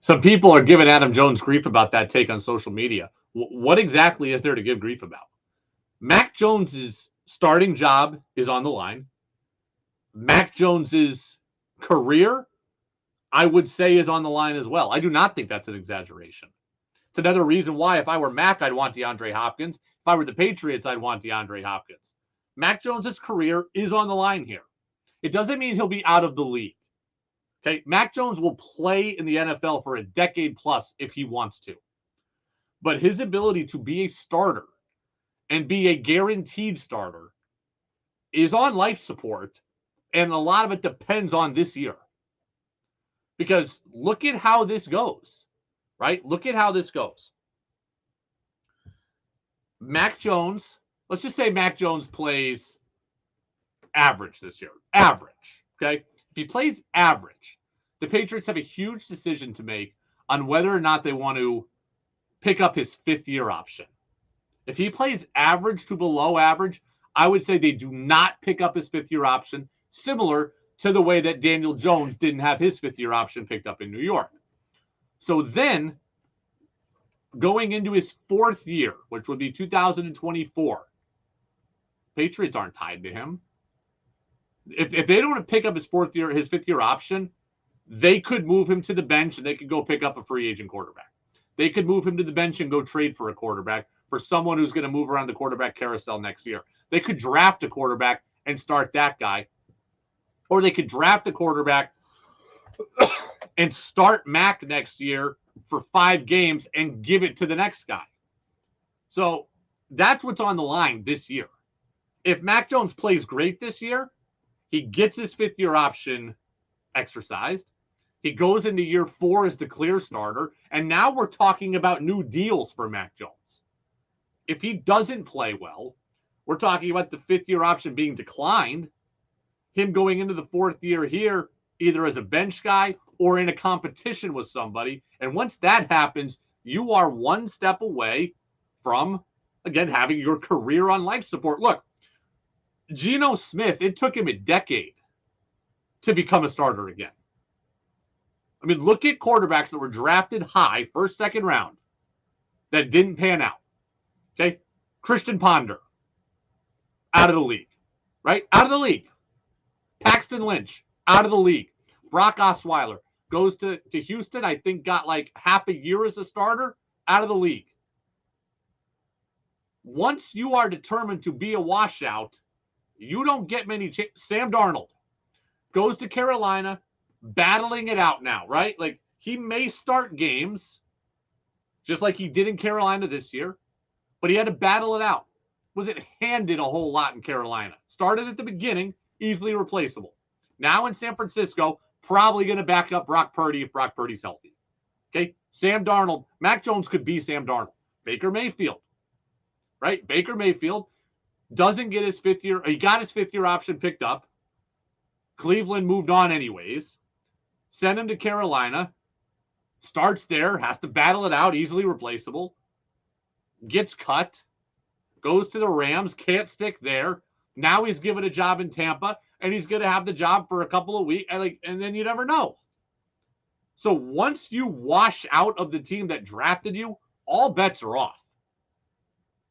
Some people are giving Adam Jones grief about that take on social media. What exactly is there to give grief about? Mac Jones's starting job is on the line. Mac Jones's career, I would say, is on the line as well. I do not think that's an exaggeration. It's another reason why if I were Mac, I'd want DeAndre Hopkins. If I were the Patriots, I'd want DeAndre Hopkins. Mac Jones's career is on the line here. It doesn't mean he'll be out of the league. Okay, Mac Jones will play in the NFL for a decade plus if he wants to. But his ability to be a starter and be a guaranteed starter is on life support. And a lot of it depends on this year. Because look at how this goes, right? Look at how this goes. Mac Jones, let's just say Mac Jones plays average this year. Average, okay? If he plays average, the Patriots have a huge decision to make on whether or not they want to pick up his fifth-year option. If he plays average to below average, I would say they do not pick up his fifth-year option, similar to the way that Daniel Jones didn't have his fifth-year option picked up in New York. So then, going into his fourth year, which would be 2024, Patriots aren't tied to him. If they don't pick up his fifth-year option, they could move him to the bench and they could go pick up a free agent quarterback. They could move him to the bench and go trade for a quarterback for someone who's going to move around the quarterback carousel next year. They could draft a quarterback and start that guy. Or they could draft a quarterback and start Mac next year for 5 games and give it to the next guy. So that's what's on the line this year. If Mac Jones plays great this year, he gets his fifth-year option exercised. He goes into year 4 as the clear starter. And now we're talking about new deals for Mac Jones. If he doesn't play well, we're talking about the fifth-year option being declined. Him going into the 4th year here, either as a bench guy or in a competition with somebody. And once that happens, you are one step away from again, having your career on life support. Look, Geno Smith, it took him a decade to become a starter again. I mean, look at quarterbacks that were drafted high, first, second round, that didn't pan out. Okay? Christian Ponder, out of the league. Right? Out of the league. Paxton Lynch, out of the league. Brock Osweiler goes to Houston, I think got like half a year as a starter, out of the league. Once you are determined to be a washout, you don't get many Sam Darnold goes to Carolina, battling it out now, right? Like, he may start games, just like he did in Carolina this year, but he had to battle it out. Wasn't handed a whole lot in Carolina. Started at the beginning, easily replaceable. Now in San Francisco, probably going to back up Brock Purdy if Brock Purdy's healthy. Okay? Sam Darnold, Mac Jones could be Sam Darnold. Baker Mayfield, right? Baker Mayfield doesn't get his fifth year. He got his fifth-year option picked up. Cleveland moved on anyways. Sent him to Carolina. Starts there. Has to battle it out. Easily replaceable. Gets cut. Goes to the Rams. Can't stick there. Now he's given a job in Tampa. And he's going to have the job for a couple of weeks. And then you never know. So once you wash out of the team that drafted you, all bets are off.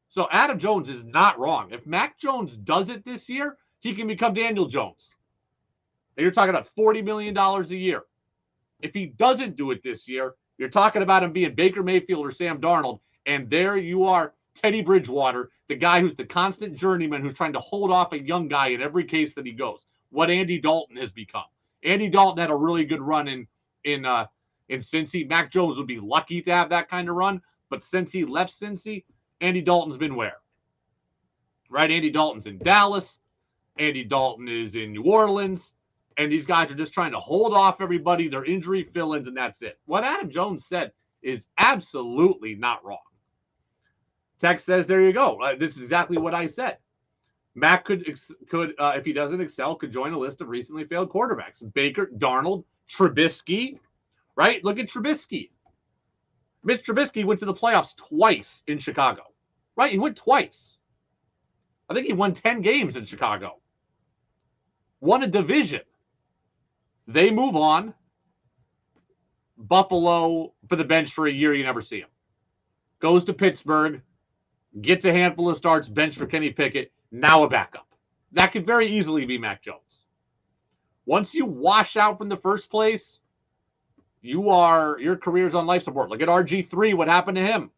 So Adam Jones is not wrong. If Mac Jones does it this year, he can become Daniel Jones. And you're talking about $40 million a year. If he doesn't do it this year, you're talking about him being Baker Mayfield or Sam Darnold. And there you are, Teddy Bridgewater, the guy who's the constant journeyman who's trying to hold off a young guy in every case that he goes. What Andy Dalton has become. Andy Dalton had a really good run in Cincy. Mac Jones would be lucky to have that kind of run. But since he left Cincy, Andy Dalton's been where? Right? Andy Dalton's in Dallas. Andy Dalton is in New Orleans. And these guys are just trying to hold off everybody, their injury fill-ins, and that's it. What Adam Jones said is absolutely not wrong. Tex says, there you go. This is exactly what I said. Mac could, if he doesn't excel, could join a list of recently failed quarterbacks. Baker, Darnold, Trubisky, right? Look at Trubisky. Mitch Trubisky went to the playoffs twice in Chicago, right? He went twice. I think he won 10 games in Chicago. Won a division. They move on. Buffalo for the bench for a year, you never see him. Goes to Pittsburgh, gets a handful of starts, bench for Kenny Pickett, now a backup. That could very easily be Mac Jones. Once you wash out from the first place, your career's on life support. Look at RG3, what happened to him?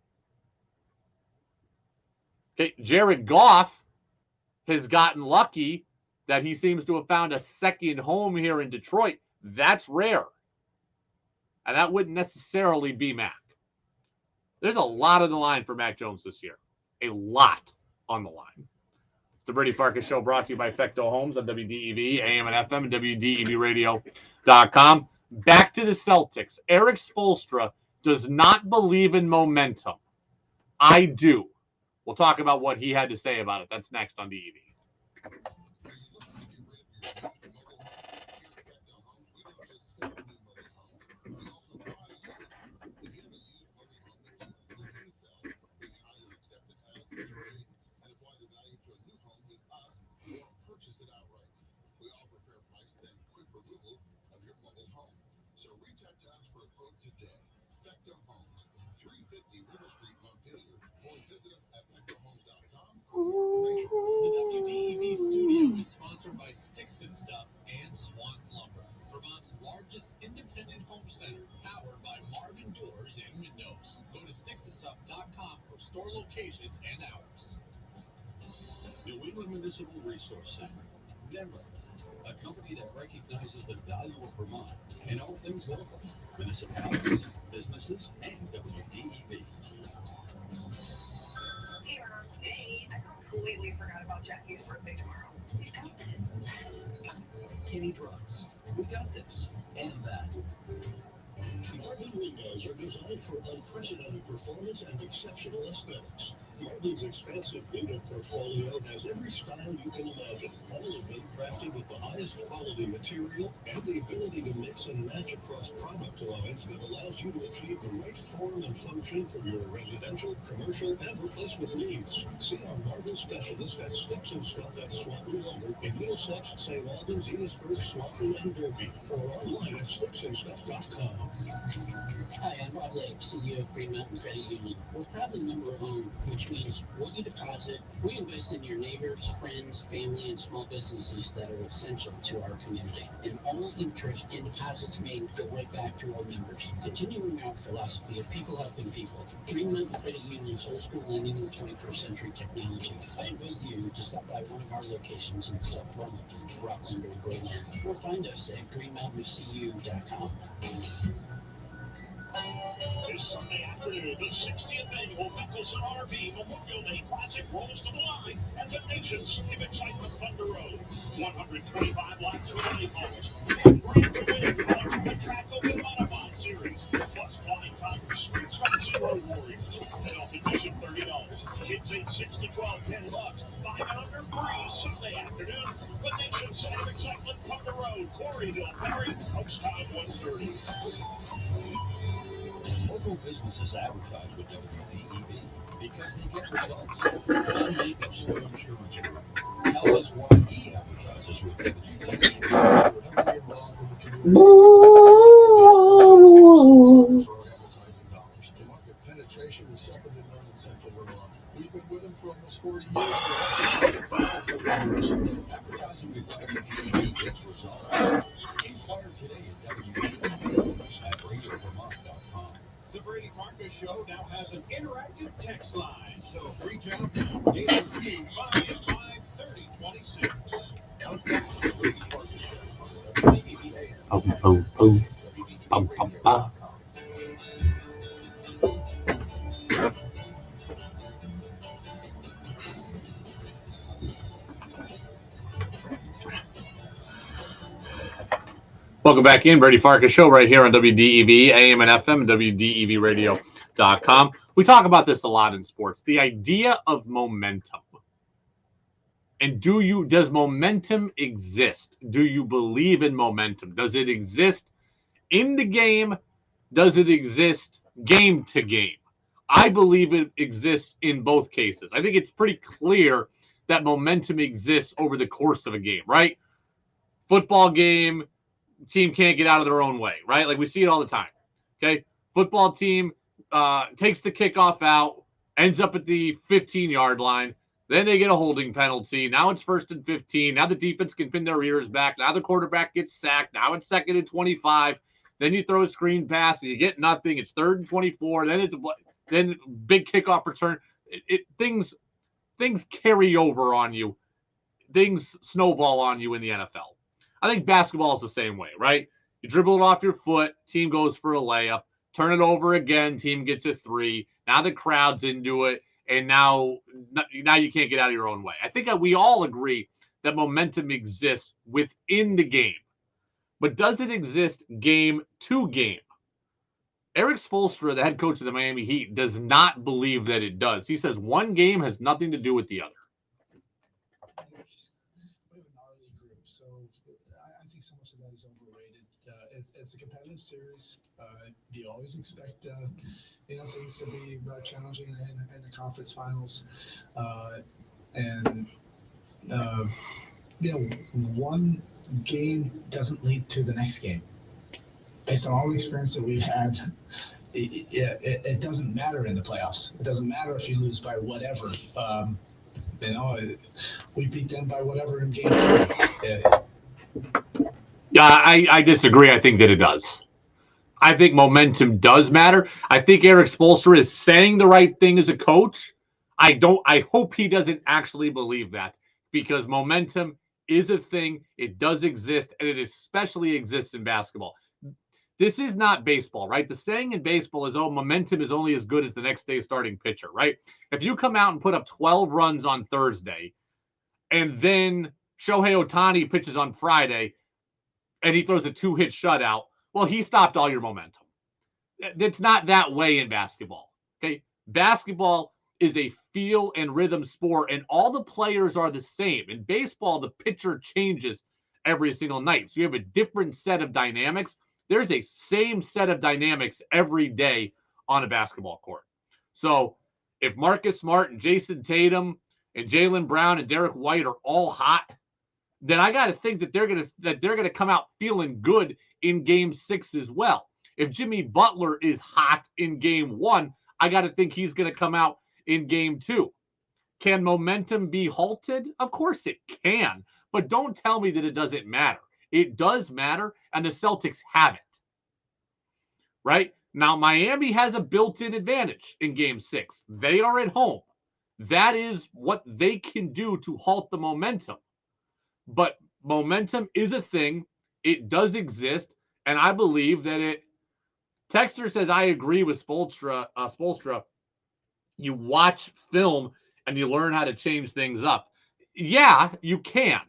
Okay, Jared Goff has gotten lucky that he seems to have found a second home here in Detroit. That's rare. And that wouldn't necessarily be Mac. There's a lot on the line for Mac Jones this year. A lot on the line. It's the Brady Farkas Show brought to you by Fecto Homes on WDEV, AM and FM, and WDEVradio.com. Back to the Celtics. Eric Spoelstra does not believe in momentum. I do. We'll talk about what he had to say about it. That's next on DEV. The WDEV studio is sponsored by Sticks and Stuff and Swan Lumber, Vermont's largest independent home center, powered by Marvin Doors and Windows. Go to sticksandstuff.com for store locations and hours. New England Municipal Resource Center, NEMR, a company that recognizes the value of Vermont and all things local, municipalities, businesses, and WDEV. Hey, I completely forgot about Jackie's birthday tomorrow. We've got this. Kitty Drugs. We got this and that. Marvin windows are designed for unprecedented performance and exceptional aesthetics. Marvin's expansive window portfolio has every style you can imagine, all of them crafted with the highest quality material and the ability to mix and match across product lines that allows you to achieve the right form and function for your residential, commercial, and replacement needs. See our Marvin specialist at Sticks and Stuff at Swanton Lumber in Middlesex, St. Albans, Enosburg, Swanton, and Derby, or online at sticksandstuff.com. Hi, I'm Bob Lake, CEO of Green Mountain Credit Union. We're proudly member-owned, which means what you deposit, we invest in your neighbors, friends, family, and small businesses that are essential to our community. And all interest in deposits made go right back to our members, continuing our philosophy of people helping people. Green Mountain Credit Union's old school lending with 21st century technology. I invite you to stop by one of our locations in South Burlington, Rutland, or Berlin, or find us at greenmountaincu.com. This Sunday afternoon, the 60th annual Mickelson RV Memorial Day Classic rolls to the line at the nation's Steve Excitement Thunder Road. 125 laps of relay balls, and grand to win on the Track Open Modified Series, plus flying Tigers, Street Stock Zero Warriors. Adult admission $30. Kids age 6 to 12, $10. 5 and under free Sunday afternoon. The nation's Steve Excitement Thunder Road, Quarryville, Perry, post time 1:30. Local businesses advertise with WDEV because they get results. One Makeup Snow Insurance Group tells us why he advertises with WDEV. We're heavily involved in the community. For our advertising dollars. The market penetration is second to none in Central Vermont. We've been with them for almost 40 years. Advertising with WDEV gets results. Inquire today at WDEV at radiovermont.com. The Brady Farkas Show now has an interactive text line, so reach out now. 802-585-3026. Now it's back to the Brady Farkas Show on WDEV AM. WDEV. Welcome back in. Brady Farkas Show right here on WDEV, AM and FM, and WDEVradio.com. We talk about this a lot in sports. The idea of momentum. And does momentum exist? Do you believe in momentum? Does it exist in the game? Does it exist game to game? I believe it exists in both cases. I think it's pretty clear that momentum exists over the course of a game, right? Football game, team can't get out of their own way, right? Like we see it all the time. Okay. Football team takes the kickoff out, ends up at the 15-yard line. Then they get a holding penalty. Now it's 1st and 15. Now the defense can pin their ears back. Now the quarterback gets sacked. Now it's 2nd and 25. Then you throw a screen pass and you get nothing. It's 3rd and 24. Then big kickoff return. Things carry over on you. Things snowball on you in the NFL. I think basketball is the same way, right? You dribble it off your foot, team goes for a layup, turn it over again, team gets a 3. Now the crowd's into it, and now you can't get out of your own way. I think we all agree that momentum exists within the game. But does it exist game to game? Eric Spoelstra, the head coach of the Miami Heat, does not believe that it does. He says one game has nothing to do with the other. So I think so much of that is overrated. It's a competitive series. You always expect things to be challenging in the conference finals, one game doesn't lead to the next game. Based on all the experience that we've had, it doesn't matter in the playoffs. It doesn't matter if you lose by whatever. We beat them by whatever in game 3. Yeah, I disagree. I think that it does. I think momentum does matter. I think Eric Spoelstra is saying the right thing as a coach. I hope he doesn't actually believe that, because momentum is a thing. It does exist, and it especially exists in basketball. This is not baseball, right? The saying in baseball is, momentum is only as good as the next day's starting pitcher, right? If you come out and put up 12 runs on Thursday, and then Shohei Ohtani pitches on Friday, and he throws a 2-hit shutout, well, he stopped all your momentum. It's not that way in basketball, okay? Basketball is a feel and rhythm sport, and all the players are the same. In baseball, the pitcher changes every single night. So you have a different set of dynamics. There's a same set of dynamics every day on a basketball court. So if Marcus Smart and Jason Tatum and Jaylen Brown and Derek White are all hot, then I got to think that they're gonna come out feeling good in Game 6 as well. If Jimmy Butler is hot in Game 1, I got to think he's going to come out in Game 2. Can momentum be halted? Of course it can, but don't tell me that it doesn't matter. It does matter, and the Celtics have it. Right? Now, Miami has a built-in advantage in Game 6. They are at home. That is what they can do to halt the momentum. But momentum is a thing. It does exist, and I believe that it. Texter says, I agree with Spoelstra. You watch film and you learn how to change things up. Yeah, you can.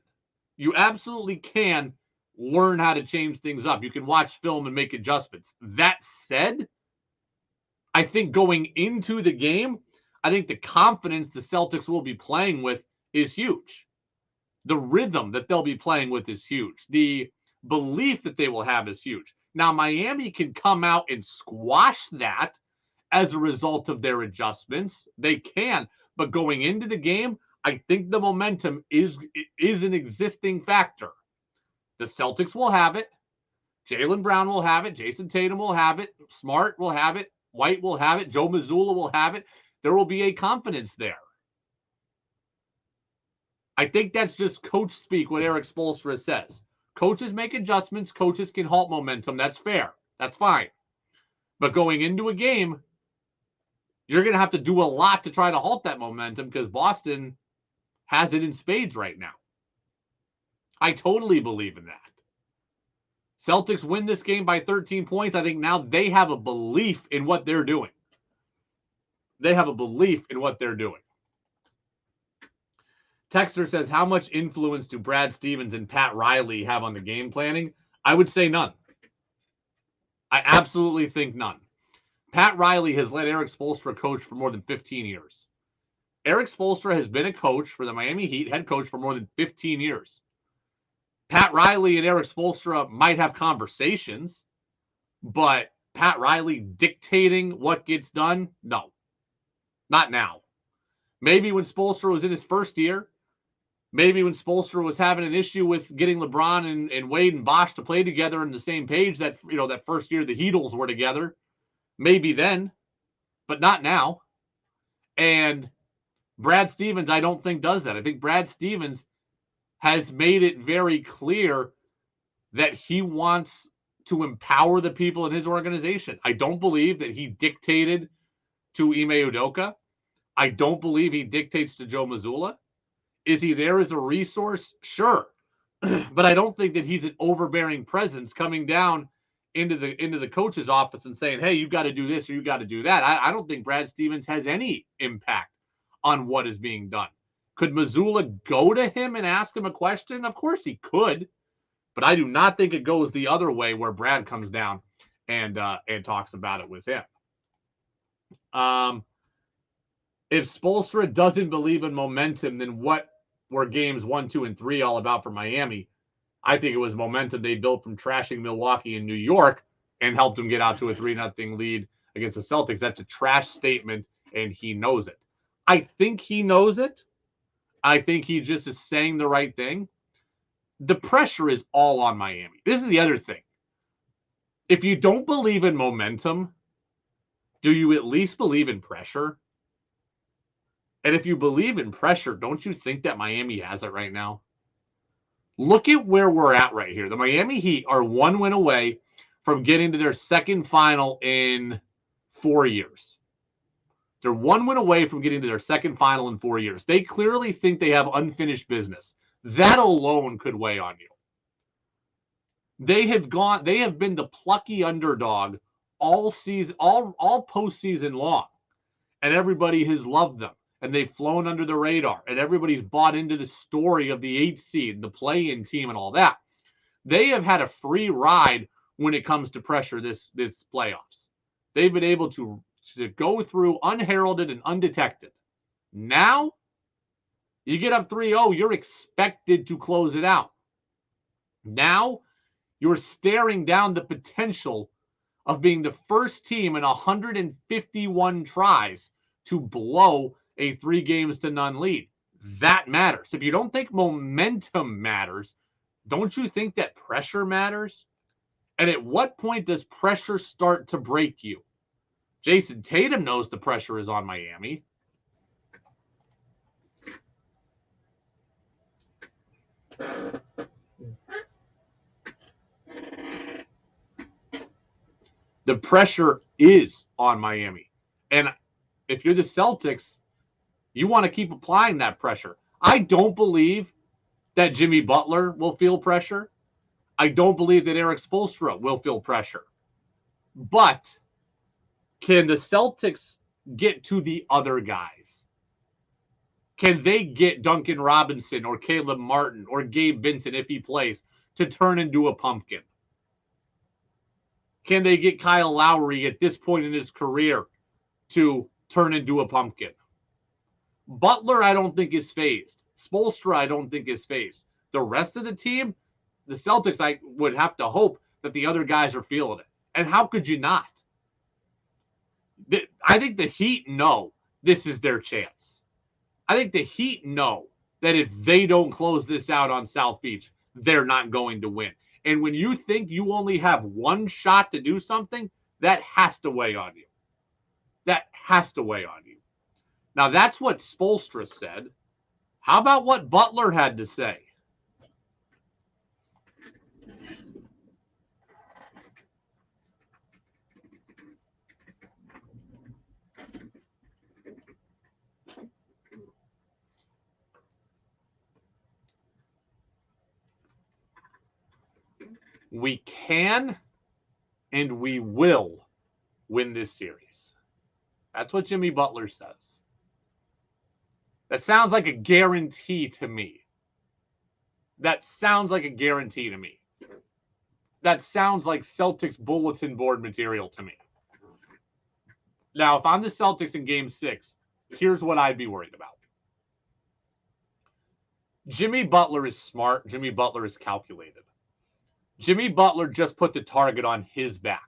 You absolutely can learn how to change things up. You can watch film and make adjustments. That said, I think going into the game, I think the confidence the Celtics will be playing with is huge. The rhythm that they'll be playing with is huge. The belief that they will have is huge. Now, Miami can come out and squash that as a result of their adjustments. They can. But going into the game, I think the momentum is an existing factor. The Celtics will have it. Jaylen Brown will have it. Jason Tatum will have it. Smart will have it. White will have it. Joe Mazzulla will have it. There will be a confidence there. I think that's just coach speak, what Eric Spoelstra says. Coaches make adjustments. Coaches can halt momentum. That's fair. That's fine. But going into a game, you're going to have to do a lot to try to halt that momentum because Boston has it in spades right now. I totally believe in that. Celtics win this game by 13 points. I think now they have a belief in what they're doing. They have a belief in what they're doing. Texter says, how much influence do Brad Stevens and Pat Riley have on the game planning? I would say none. I absolutely think none. Pat Riley has let Eric Spoelstra coach for more than 15 years. Eric Spoelstra has been a coach for the Miami Heat, head coach for more than 15 years. Pat Riley and Eric Spoelstra might have conversations, but Pat Riley dictating what gets done? No. Not now. Maybe when Spoelstra was in his first year, maybe when Spoelstra was having an issue with getting LeBron and Wade and Bosh to play together on the same page that first year the Heatles were together. Maybe then, but not now. And Brad Stevens, I don't think, does that. I think Brad Stevens has made it very clear that he wants to empower the people in his organization. I don't believe that he dictated to Ime Udoka. I don't believe he dictates to Joe Mazzulla. Is he there as a resource? Sure. But I don't think that he's an overbearing presence coming down into the coach's office and saying, hey, you've got to do this or you've got to do that. I don't think Brad Stevens has any impact on what is being done. Could Mazzulla go to him and ask him a question? Of course he could. But I do not think it goes the other way where Brad comes down and talks about it with him. If Spoelstra doesn't believe in momentum, then what were games 1, 2, and 3 all about for Miami? I think it was momentum they built from trashing Milwaukee and New York and helped them get out to a 3-0 lead against the Celtics. That's a trash statement, and he knows it. I think he knows it. I think he just is saying the right thing. The pressure is all on Miami. This is the other thing. If you don't believe in momentum, do you at least believe in pressure? And if you believe in pressure, don't you think that Miami has it right now? Look at where we're at right here. The Miami Heat are 1 win away from getting to their second final in 4 years. They're 1 win away from getting to their second final in 4 years. They clearly think they have unfinished business. That alone could weigh on you. They have been the plucky underdog all season, all postseason long. And everybody has loved them. And they've flown under the radar. And everybody's bought into the story of the 8th seed, the play-in team, and all that. They have had a free ride when it comes to pressure this playoffs. They've been able to go through unheralded and undetected. Now, you get up 3-0, you're expected to close it out. Now, you're staring down the potential of being the first team in 151 tries to blow a 3-0 lead. That matters. If you don't think momentum matters, don't you think that pressure matters? And at what point does pressure start to break you? Jason Tatum knows the pressure is on Miami. The pressure is on Miami. And if you're the Celtics, you want to keep applying that pressure. I don't believe that Jimmy Butler will feel pressure. I don't believe that Eric Spoelstra will feel pressure. But can the Celtics get to the other guys? Can they get Duncan Robinson or Caleb Martin or Gabe Vincent, if he plays, to turn into a pumpkin? Can they get Kyle Lowry at this point in his career to turn into a pumpkin? Butler, I don't think is phased. Spoelstra, I don't think is phased. The rest of the team, the Celtics, I would have to hope that the other guys are feeling it. And how could you not? I think the Heat know this is their chance. I think the Heat know that if they don't close this out on South Beach, they're not going to win. And when you think you only have one shot to do something, that has to weigh on you. That has to weigh on you. Now, that's what Spoelstra said. How about what Butler had to say? We can and we will win this series. That's what Jimmy Butler says. That sounds like a guarantee to me. That sounds like a guarantee to me. That sounds like Celtics bulletin board material to me. Now, if I'm the Celtics in Game 6, here's what I'd be worried about. Jimmy Butler is smart. Jimmy Butler is calculated. Jimmy Butler just put the target on his back.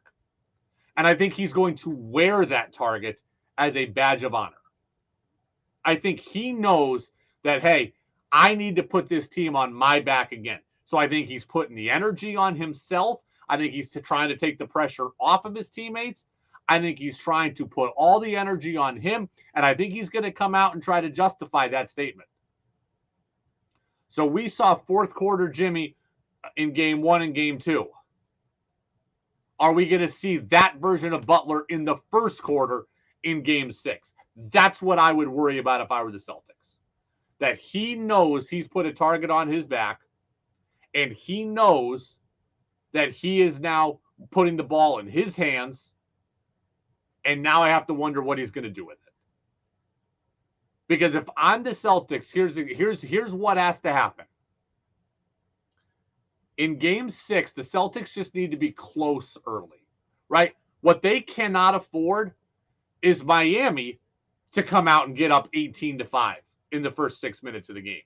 And I think he's going to wear that target as a badge of honor. I think he knows that, hey, I need to put this team on my back again. So I think he's putting the energy on himself. I think he's trying to take the pressure off of his teammates. I think he's trying to put all the energy on him. And I think he's going to come out and try to justify that statement. So we saw fourth quarter Jimmy in Game 1 and Game 2. Are we going to see that version of Butler in the first quarter in Game 6? That's what I would worry about if I were the Celtics. That he knows he's put a target on his back, and he knows that he is now putting the ball in his hands, and now I have to wonder what he's going to do with it. Because if I'm the Celtics, here's what has to happen. In Game 6, the Celtics just need to be close early, right? What they cannot afford is Miami to come out and get up 18-5 in the first 6 minutes of the game,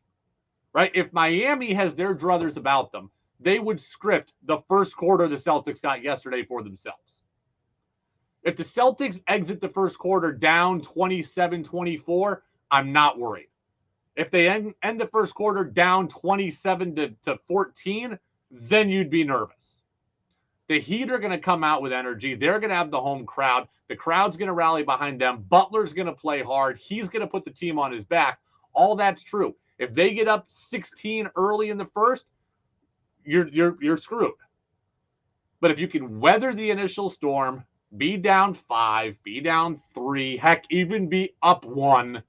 right? If Miami has their druthers about them, they would script the first quarter the Celtics got yesterday for themselves. If the Celtics exit the first quarter down 27-24, I'm not worried. If they end the first quarter down 27-14, then you'd be nervous. The Heat are going to come out with energy. They're going to have the home crowd. The crowd's going to rally behind them. Butler's going to play hard. He's going to put the team on his back. All that's true. If they get up 16 early in the first, you're screwed. But if you can weather the initial storm, be down 5, be down 3, heck, even be up 1,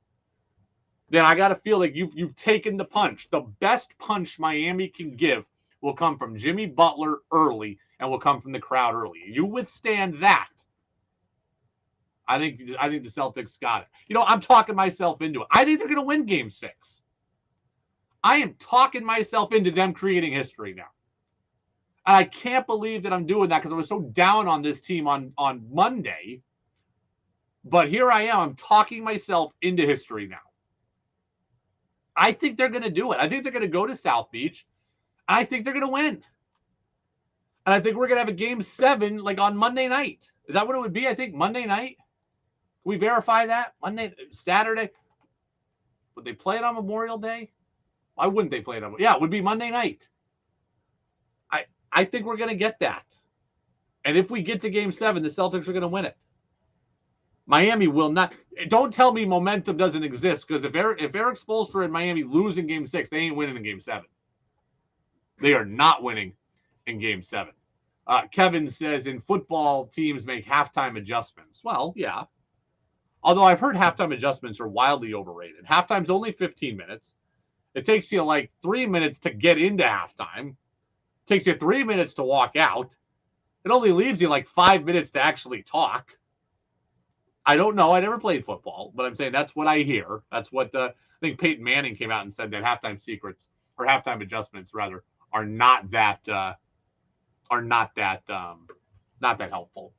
then I got to feel like you've taken the punch. The best punch Miami can give will come from Jimmy Butler early and will come from the crowd early. You withstand that, I think the Celtics got it. You know, I'm talking myself into it. I think they're going to win Game 6. I am talking myself into them creating history now. And I can't believe that I'm doing that because I was so down on this team on Monday. But here I am. I'm talking myself into history now. I think they're going to do it. I think they're going to go to South Beach. I think they're going to win. And I think we're going to have a game 7 like on Monday night. Is that what it would be? I think Monday night. Can we verify that? Saturday? Would they play it on Memorial Day? Why wouldn't they play it on? Yeah, it would be Monday night. I think we're going to get that. And if we get to game 7, the Celtics are going to win it. Miami will not. Don't tell me momentum doesn't exist, because if Eric Spoelstra and Miami lose in game 6, they ain't winning in game 7. They are not winning in game 7. Kevin says in football, teams make halftime adjustments. Well, yeah. Although I've heard halftime adjustments are wildly overrated. Halftime's only 15 minutes. It takes you like 3 minutes to get into halftime. It takes you 3 minutes to walk out. It only leaves you like 5 minutes to actually talk. I don't know. I never played football, but I'm saying that's what I hear. That's what I think Peyton Manning came out and said, that halftime secrets, or halftime adjustments rather, are not that helpful.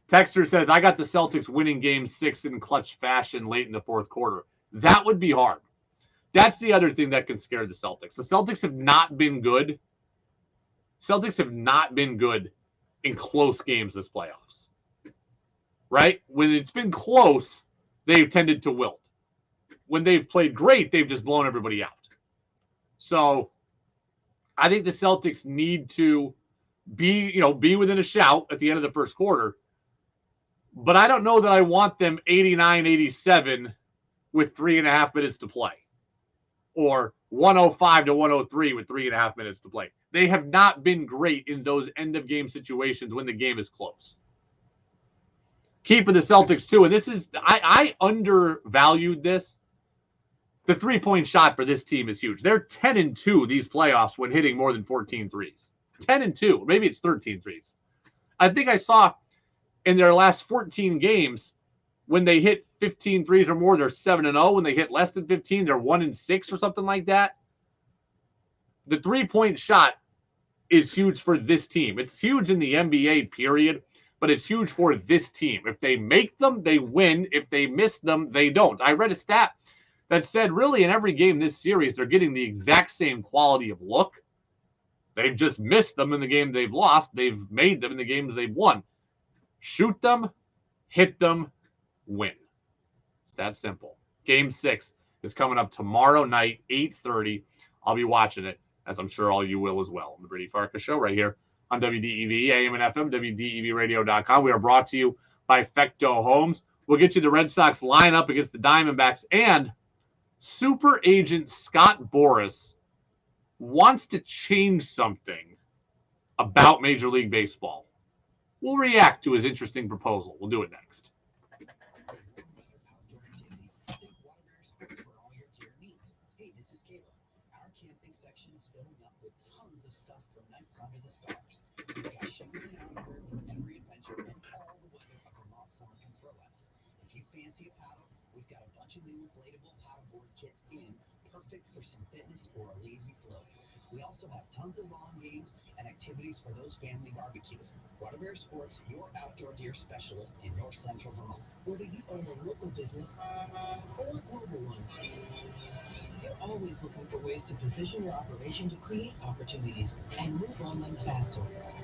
Texter says, I got the Celtics winning game 6 in clutch fashion late in the fourth quarter. That would be hard. That's the other thing that can scare the Celtics. The Celtics have not been good. Celtics have not been good in close games this playoffs. Right? When it's been close, they've tended to wilt. When they've played great, they've just blown everybody out. So I think the Celtics need to be within a shout at the end of the first quarter. But I don't know that I want them 89-87 with 3.5 minutes to play, or 105-103 with 3.5 minutes to play. They have not been great in those end-of-game situations when the game is close. Key for the Celtics, too, and this is, I undervalued this. The three-point shot for this team is huge. They're 10-2 these playoffs when hitting more than 14 threes. 10-2. Maybe it's 13 threes. I think I saw in their last 14 games, when they hit 15 threes or more, they're 7-0. When they hit less than 15, they're 1-6 or something like that. The three-point shot is huge for this team. It's huge in the NBA, period, but it's huge for this team. If they make them, they win. If they miss them, they don't. I read a stat that said, really, in every game this series, they're getting the exact same quality of look. They've just missed them in the game they've lost. They've made them in the games they've won. Shoot them, hit them, win. It's that simple. Game 6 is coming up tomorrow night, 8:30. I'll be watching it, as I'm sure all you will as well, on the Brady Farkas Show right here on WDEV, AM and FM, WDEVradio.com. We are brought to you by Fecto Homes. We'll get you the Red Sox lineup against the Diamondbacks, and super agent Scott Boras wants to change something about Major League Baseball. We'll react to his interesting proposal. We'll do it next. Hey, this is Caleb. Our camping section is filling up with tons of stuff for nights under the stars. We've got shoes and outerwear for every adventure and all the weather a Vermont summer can throw at us. If you fancy a paddle, we've got a bunch of new inflatable paddleboard kits in, perfect for some fitness or a lazy float. We also have tons of lawn games and activities for those family barbecues. Waterbury Sports, your outdoor gear specialist in North Central Vermont. Whether you own a local business or a global one, you're always looking for ways to position your operation to create opportunities and move on them faster.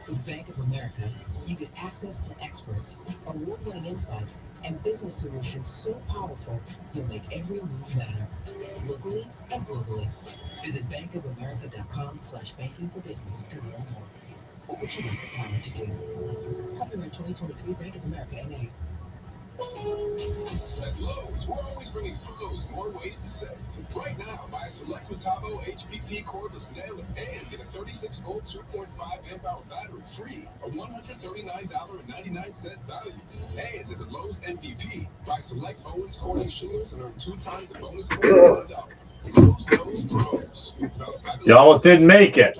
With Bank of America, you get access to experts, award-winning insights, and business solutions so powerful, you'll make every move matter, locally and globally. Visit bankofamerica.com/banking for business to learn more. What would you like the power to do? Copyright 2023 Bank of America, N.A. At Lowe's, we're always bringing pros more ways to save. Right now, buy a select Metabo HPT cordless nailer and get a 36-volt 2.5 amp hour battery free, a $139.99 value. And as a Lowe's MVP, buy select Owens Corning shingles and earn 2 times the bonus points for $1. Lowe's Pros. You almost didn't make it.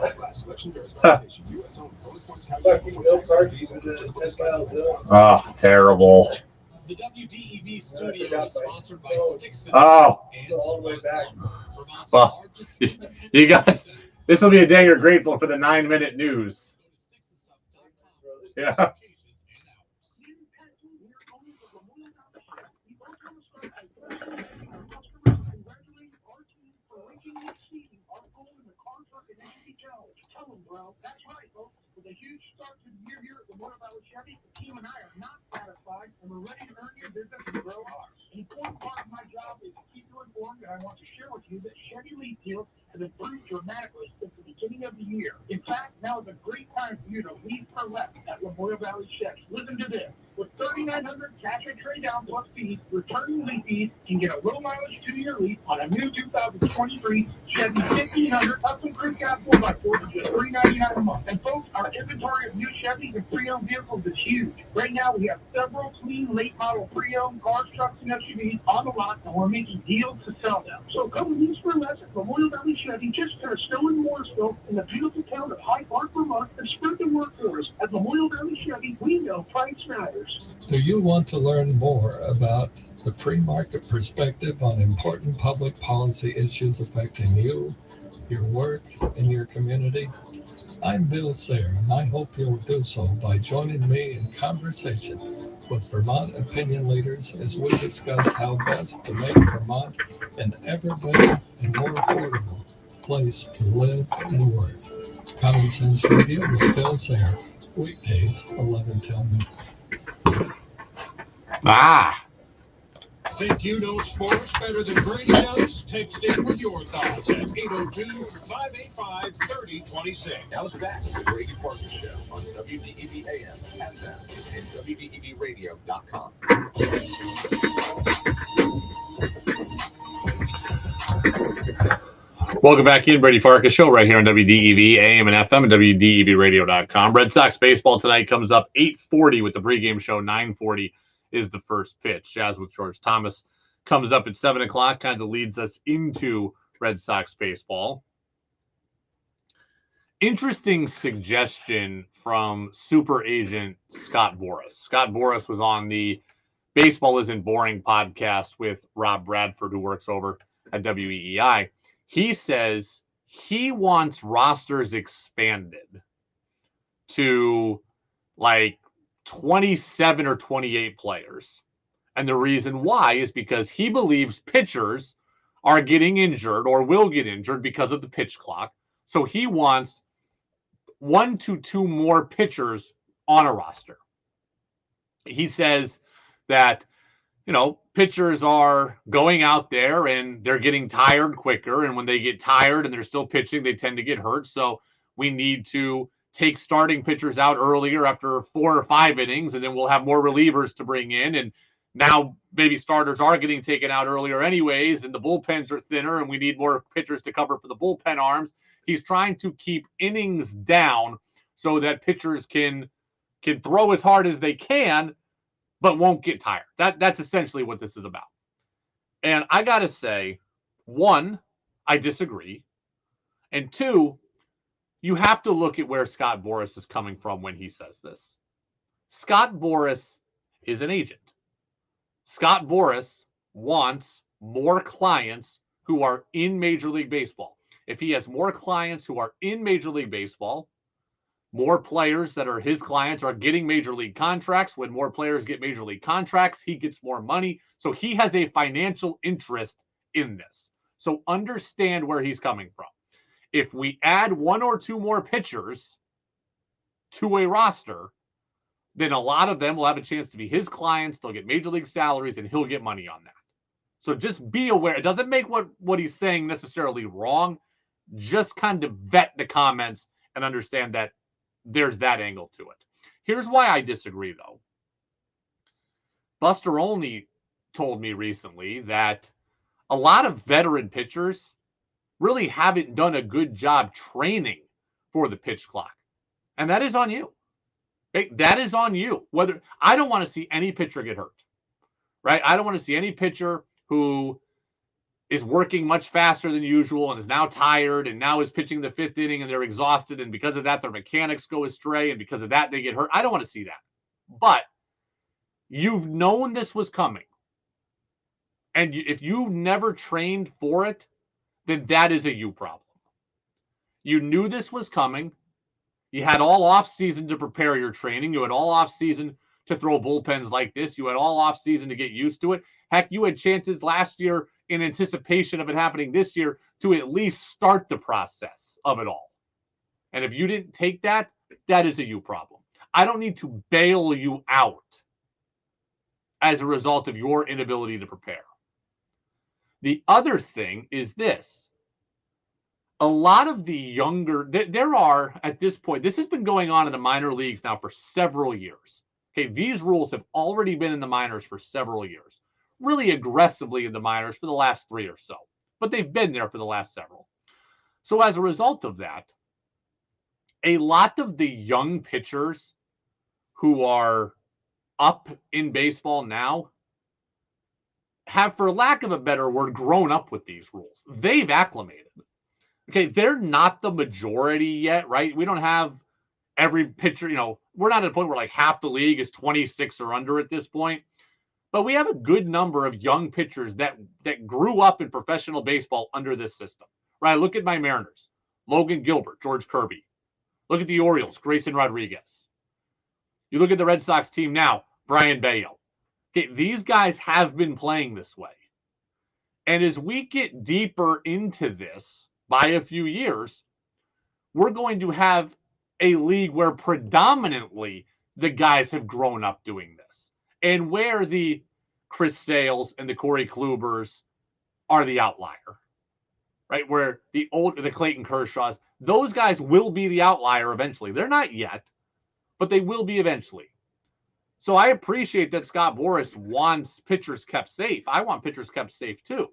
Oh, terrible. The WDEV studio is sponsored by Sticks and Oh. and Well, you guys, this will be a day you're grateful for the 9-minute news. Yeah. informed, and I want to share with you that Chevy lease deals have improved dramatically since the beginning of the year. In fact, now is a great time for you to lease for less at Lamoille Valley Chevy. Listen to this. With $3,900 cash and trade down plus fees, returning leasees can get a low mileage 2-year lease on a new 2023 Chevy 1500 Custom Crew Cab 4x4 for just $399 a month. And folks, our inventory of new Chevys and pre-owned vehicles is huge. Right now, we have several clean late model pre-owned cars, trucks, and SUVs on the lot, and we're making deals to sell them. So come lease for less at Lamoille Valley Chevy, just past Stowe and Morrisville, in the beautiful town of Hyde Park, Vermont, and spread the word for us. At Lamoille Valley Chevy, we know price matters. Do you want to learn more about the free market perspective on important public policy issues affecting you, your work, and your community? I'm Bill Sayre, and I hope you'll do so by joining me in conversation with Vermont opinion leaders as we discuss how best to make Vermont an ever better and more affordable place to live and work. Common Sense Radio with Bill Sayre, weekdays 11 till noon. Think you know sports better than Brady does? Text in with your thoughts at 802-585-3026. Now it's back to the Brady Parker Show on WDEV AM, FM, and WDEVradio.com. Welcome back in, Brady Farkas Show right here on WDEV AM and FM and WDEVradio.com. Red Sox baseball tonight comes up 8:40 with the pregame show. 9:40 is the first pitch. Jazz with George Thomas comes up at 7 o'clock, kind of leads us into Red Sox baseball. Interesting suggestion from super agent Scott Boras. Scott Boras was on the Baseball Isn't Boring podcast with Rob Bradford, who works over at WEEI. He says he wants rosters expanded to like 27 or 28 players. And the reason why is because he believes pitchers are getting injured or will get injured because of the pitch clock. So he wants 1 to 2 more pitchers on a roster. He says that, you know, pitchers are going out there and they're getting tired quicker. And when they get tired and they're still pitching, they tend to get hurt. So we need to take starting pitchers out earlier after 4 or 5 innings, and then we'll have more relievers to bring in. And now maybe starters are getting taken out earlier anyways, and the bullpens are thinner, and we need more pitchers to cover for the bullpen arms. He's trying to keep innings down so that pitchers can throw as hard as they can, but won't get tired. That's essentially what this is about. And I got to say, 1, I disagree. And 2, you have to look at where Scott Boras is coming from when he says this. Scott Boras is an agent. Scott Boras wants more clients who are in Major League Baseball. If he has more clients who are in Major League Baseball, more players that are his clients are getting Major League contracts. When more players get Major League contracts, he gets more money. So he has a financial interest in this. So understand where he's coming from. If we add 1 or 2 more pitchers to a roster, then a lot of them will have a chance to be his clients. They'll get Major League salaries, and he'll get money on that. So just be aware. It doesn't make what he's saying necessarily wrong. Just kind of vet the comments and understand that there's that angle to it. Here's why I disagree, though. Buster Olney told me recently that a lot of veteran pitchers really haven't done a good job training for the pitch clock. And that is on you. That is on you. I don't want to see any pitcher get hurt. Right? I don't want to see any pitcher who is working much faster than usual and is now tired and now is pitching the 5th inning and they're exhausted, and because of that their mechanics go astray, and because of that they get hurt. I don't want to see that. But you've known this was coming. And if you never trained for it, then that is a you problem. You knew this was coming. You had all off season to prepare your training. You had all off season to throw bullpens like this. You had all off season to get used to it. Heck, you had chances last year in anticipation of it happening this year to at least start the process of it all. And if you didn't take that, that is a you problem. I don't need to bail you out as a result of your inability to prepare. The other thing is this. A lot of the younger, there are, at this point, this has been going on in the minor leagues now for several years. Okay, these rules have already been in the minors for several years, really aggressively in the minors for the last 3 or so, but they've been there for the last several. So as a result of that, a lot of the young pitchers who are up in baseball now have, for lack of a better word, grown up with these rules. They've acclimated. Okay, they're not the majority yet, right? We don't have every pitcher, we're not at a point where like half the league is 26 or under at this point. But we have a good number of young pitchers that grew up in professional baseball under this system, right? Look at my Mariners, Logan Gilbert, George Kirby. Look at the Orioles, Grayson Rodriguez. You look at the Red Sox team now, Brian Bayo. Okay, these guys have been playing this way. And as we get deeper into this by a few years, we're going to have a league where predominantly the guys have grown up doing this. And where the Chris Sales and the Corey Klubers are the outlier, right? Where the Clayton Kershaws, those guys will be the outlier eventually. They're not yet, but they will be eventually. So I appreciate that Scott Boras wants pitchers kept safe. I want pitchers kept safe too.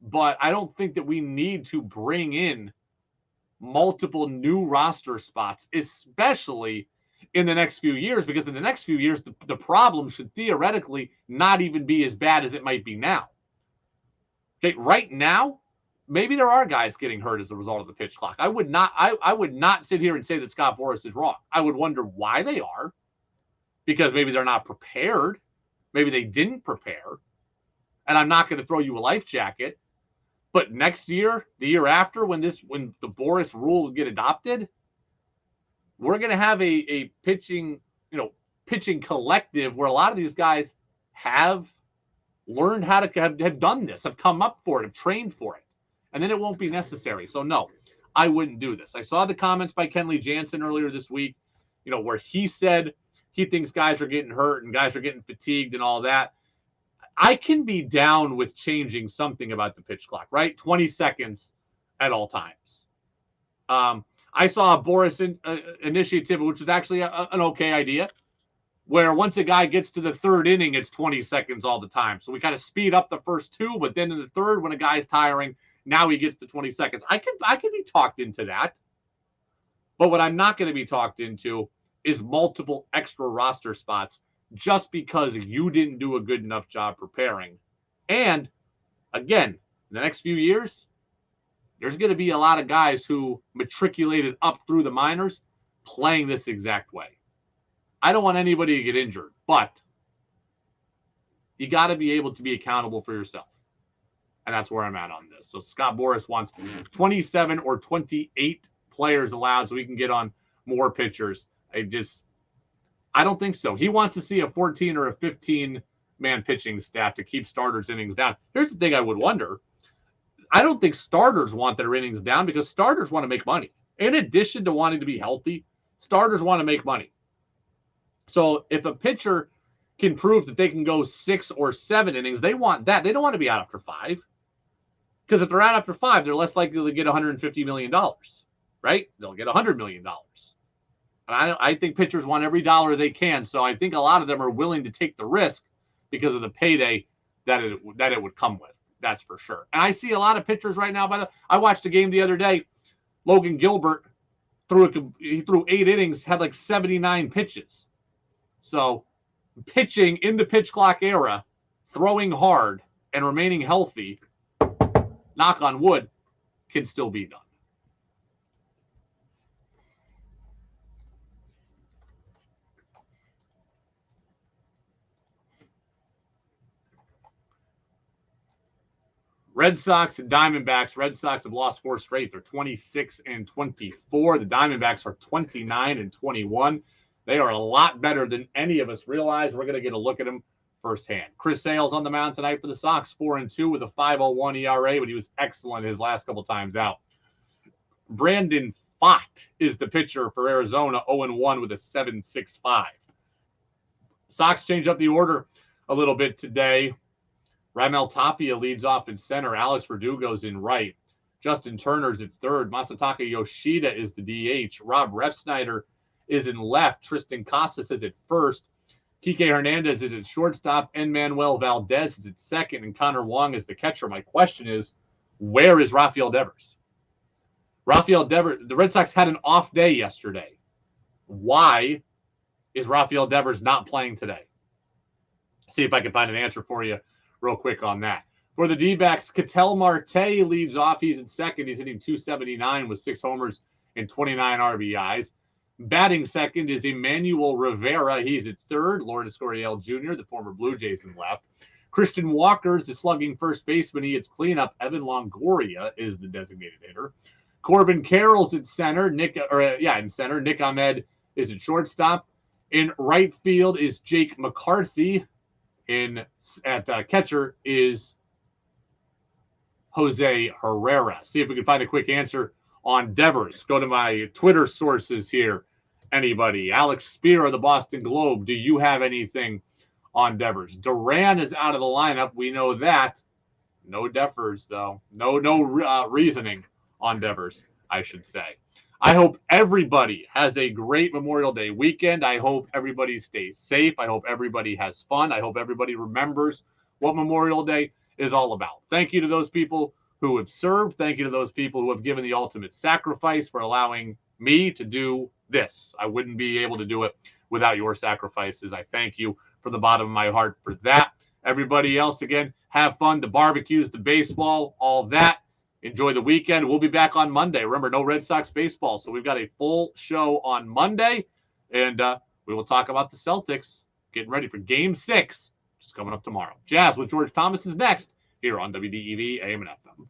But I don't think that we need to bring in multiple new roster spots, especially in the next few years, because in the next few years, the problem should theoretically not even be as bad as it might be now. Okay, right now, maybe there are guys getting hurt as a result of the pitch clock. I would not sit here and say that Scott Boras is wrong. I would wonder why they are, because maybe they're not prepared. Maybe they didn't prepare. And I'm not going to throw you a life jacket. But next year, the year after, when the Boras rule will get adopted, we're going to have a pitching collective where a lot of these guys have learned how to have done this, have come up for it, have trained for it. And then it won't be necessary. So no, I wouldn't do this. I saw the comments by Kenley Jansen earlier this week, where he said he thinks guys are getting hurt and guys are getting fatigued and all that. I can be down with changing something about the pitch clock, right? 20 seconds at all times. I saw a Boras initiative, which was actually an okay idea, where once a guy gets to the third inning, it's 20 seconds all the time. So we kind of speed up the first two, but then in the third, when a guy's tiring, now he gets to 20 seconds. I can be talked into that. But what I'm not going to be talked into is multiple extra roster spots just because you didn't do a good enough job preparing. And again, in the next few years, there's going to be a lot of guys who matriculated up through the minors playing this exact way. I don't want anybody to get injured, but you got to be able to be accountable for yourself. And that's where I'm at on this. So Scott Boras wants 27 or 28 players allowed so we can get on more pitchers. I don't think so. He wants to see a 14 or a 15-man pitching staff to keep starters' innings down. Here's the thing I would wonder. I don't think starters want their innings down because starters want to make money. In addition to wanting to be healthy, starters want to make money. So if a pitcher can prove that they can go 6 or 7 innings, they want that. They don't want to be out after 5. Because if they're out after 5, they're less likely to get $150 million, right? They'll get $100 million. And I think pitchers want every dollar they can. So I think a lot of them are willing to take the risk because of the payday that it would come with. That's for sure. And I see a lot of pitchers right now. I watched a game the other day. Logan Gilbert threw 8 innings, had like 79 pitches. So pitching in the pitch clock era, throwing hard and remaining healthy, knock on wood, can still be done. Red Sox and Diamondbacks. Red Sox have lost 4 straight. They're 26 and 24. The Diamondbacks are 29 and 21. They are a lot better than any of us realize. We're going to get a look at them firsthand. Chris Sale's on the mound tonight for the Sox, 4-2 with a 5.01 ERA, but he was excellent his last couple times out. Brandon Pfaadt is the pitcher for Arizona, 0-1 with a 7.65. Sox changed up the order a little bit today. Ramel Tapia leads off in center. Alex Verdugo's in right. Justin Turner's at third. Masataka Yoshida is the DH. Rob Refsnyder is in left. Tristan Casas is at first. Kike Hernandez is at shortstop. And Manuel Valdez is at second. And Connor Wong is the catcher. My question is, where is Rafael Devers? Rafael Devers, the Red Sox had an off day yesterday. Why is Rafael Devers not playing today? See if I can find an answer for you real quick on that. For the D-backs, Ketel Marte leads off. He's in second. He's hitting .279 with 6 homers and 29 RBIs. Batting second is Emmanuel Rivera. He's at third. Lourdes Gurriel Jr., the former Blue Jays, in left. Christian Walker's the slugging first baseman. He hits cleanup. Evan Longoria is the designated hitter. Corbin Carroll's at center. Nick Ahmed is at shortstop. In right field is Jake McCarthy. At catcher is Jose Herrera. See if we can find a quick answer on Devers. Go to my Twitter sources here. Anybody? Alex Spear of the Boston Globe. Do you have anything on Devers? Duran is out of the lineup. We know that. No Devers, though. No reasoning on Devers, I should say. I hope everybody has a great Memorial Day weekend. I hope everybody stays safe. I hope everybody has fun. I hope everybody remembers what Memorial Day is all about. Thank you to those people who have served. Thank you to those people who have given the ultimate sacrifice for allowing me to do this. I wouldn't be able to do it without your sacrifices. I thank you from the bottom of my heart for that. Everybody else, again, have fun. The barbecues, the baseball, all that. Enjoy the weekend. We'll be back on Monday. Remember, no Red Sox baseball, so we've got a full show on Monday, and we will talk about the Celtics getting ready for Game 6, which is coming up tomorrow. Jazz with George Thomas is next here on WDEV AM and FM.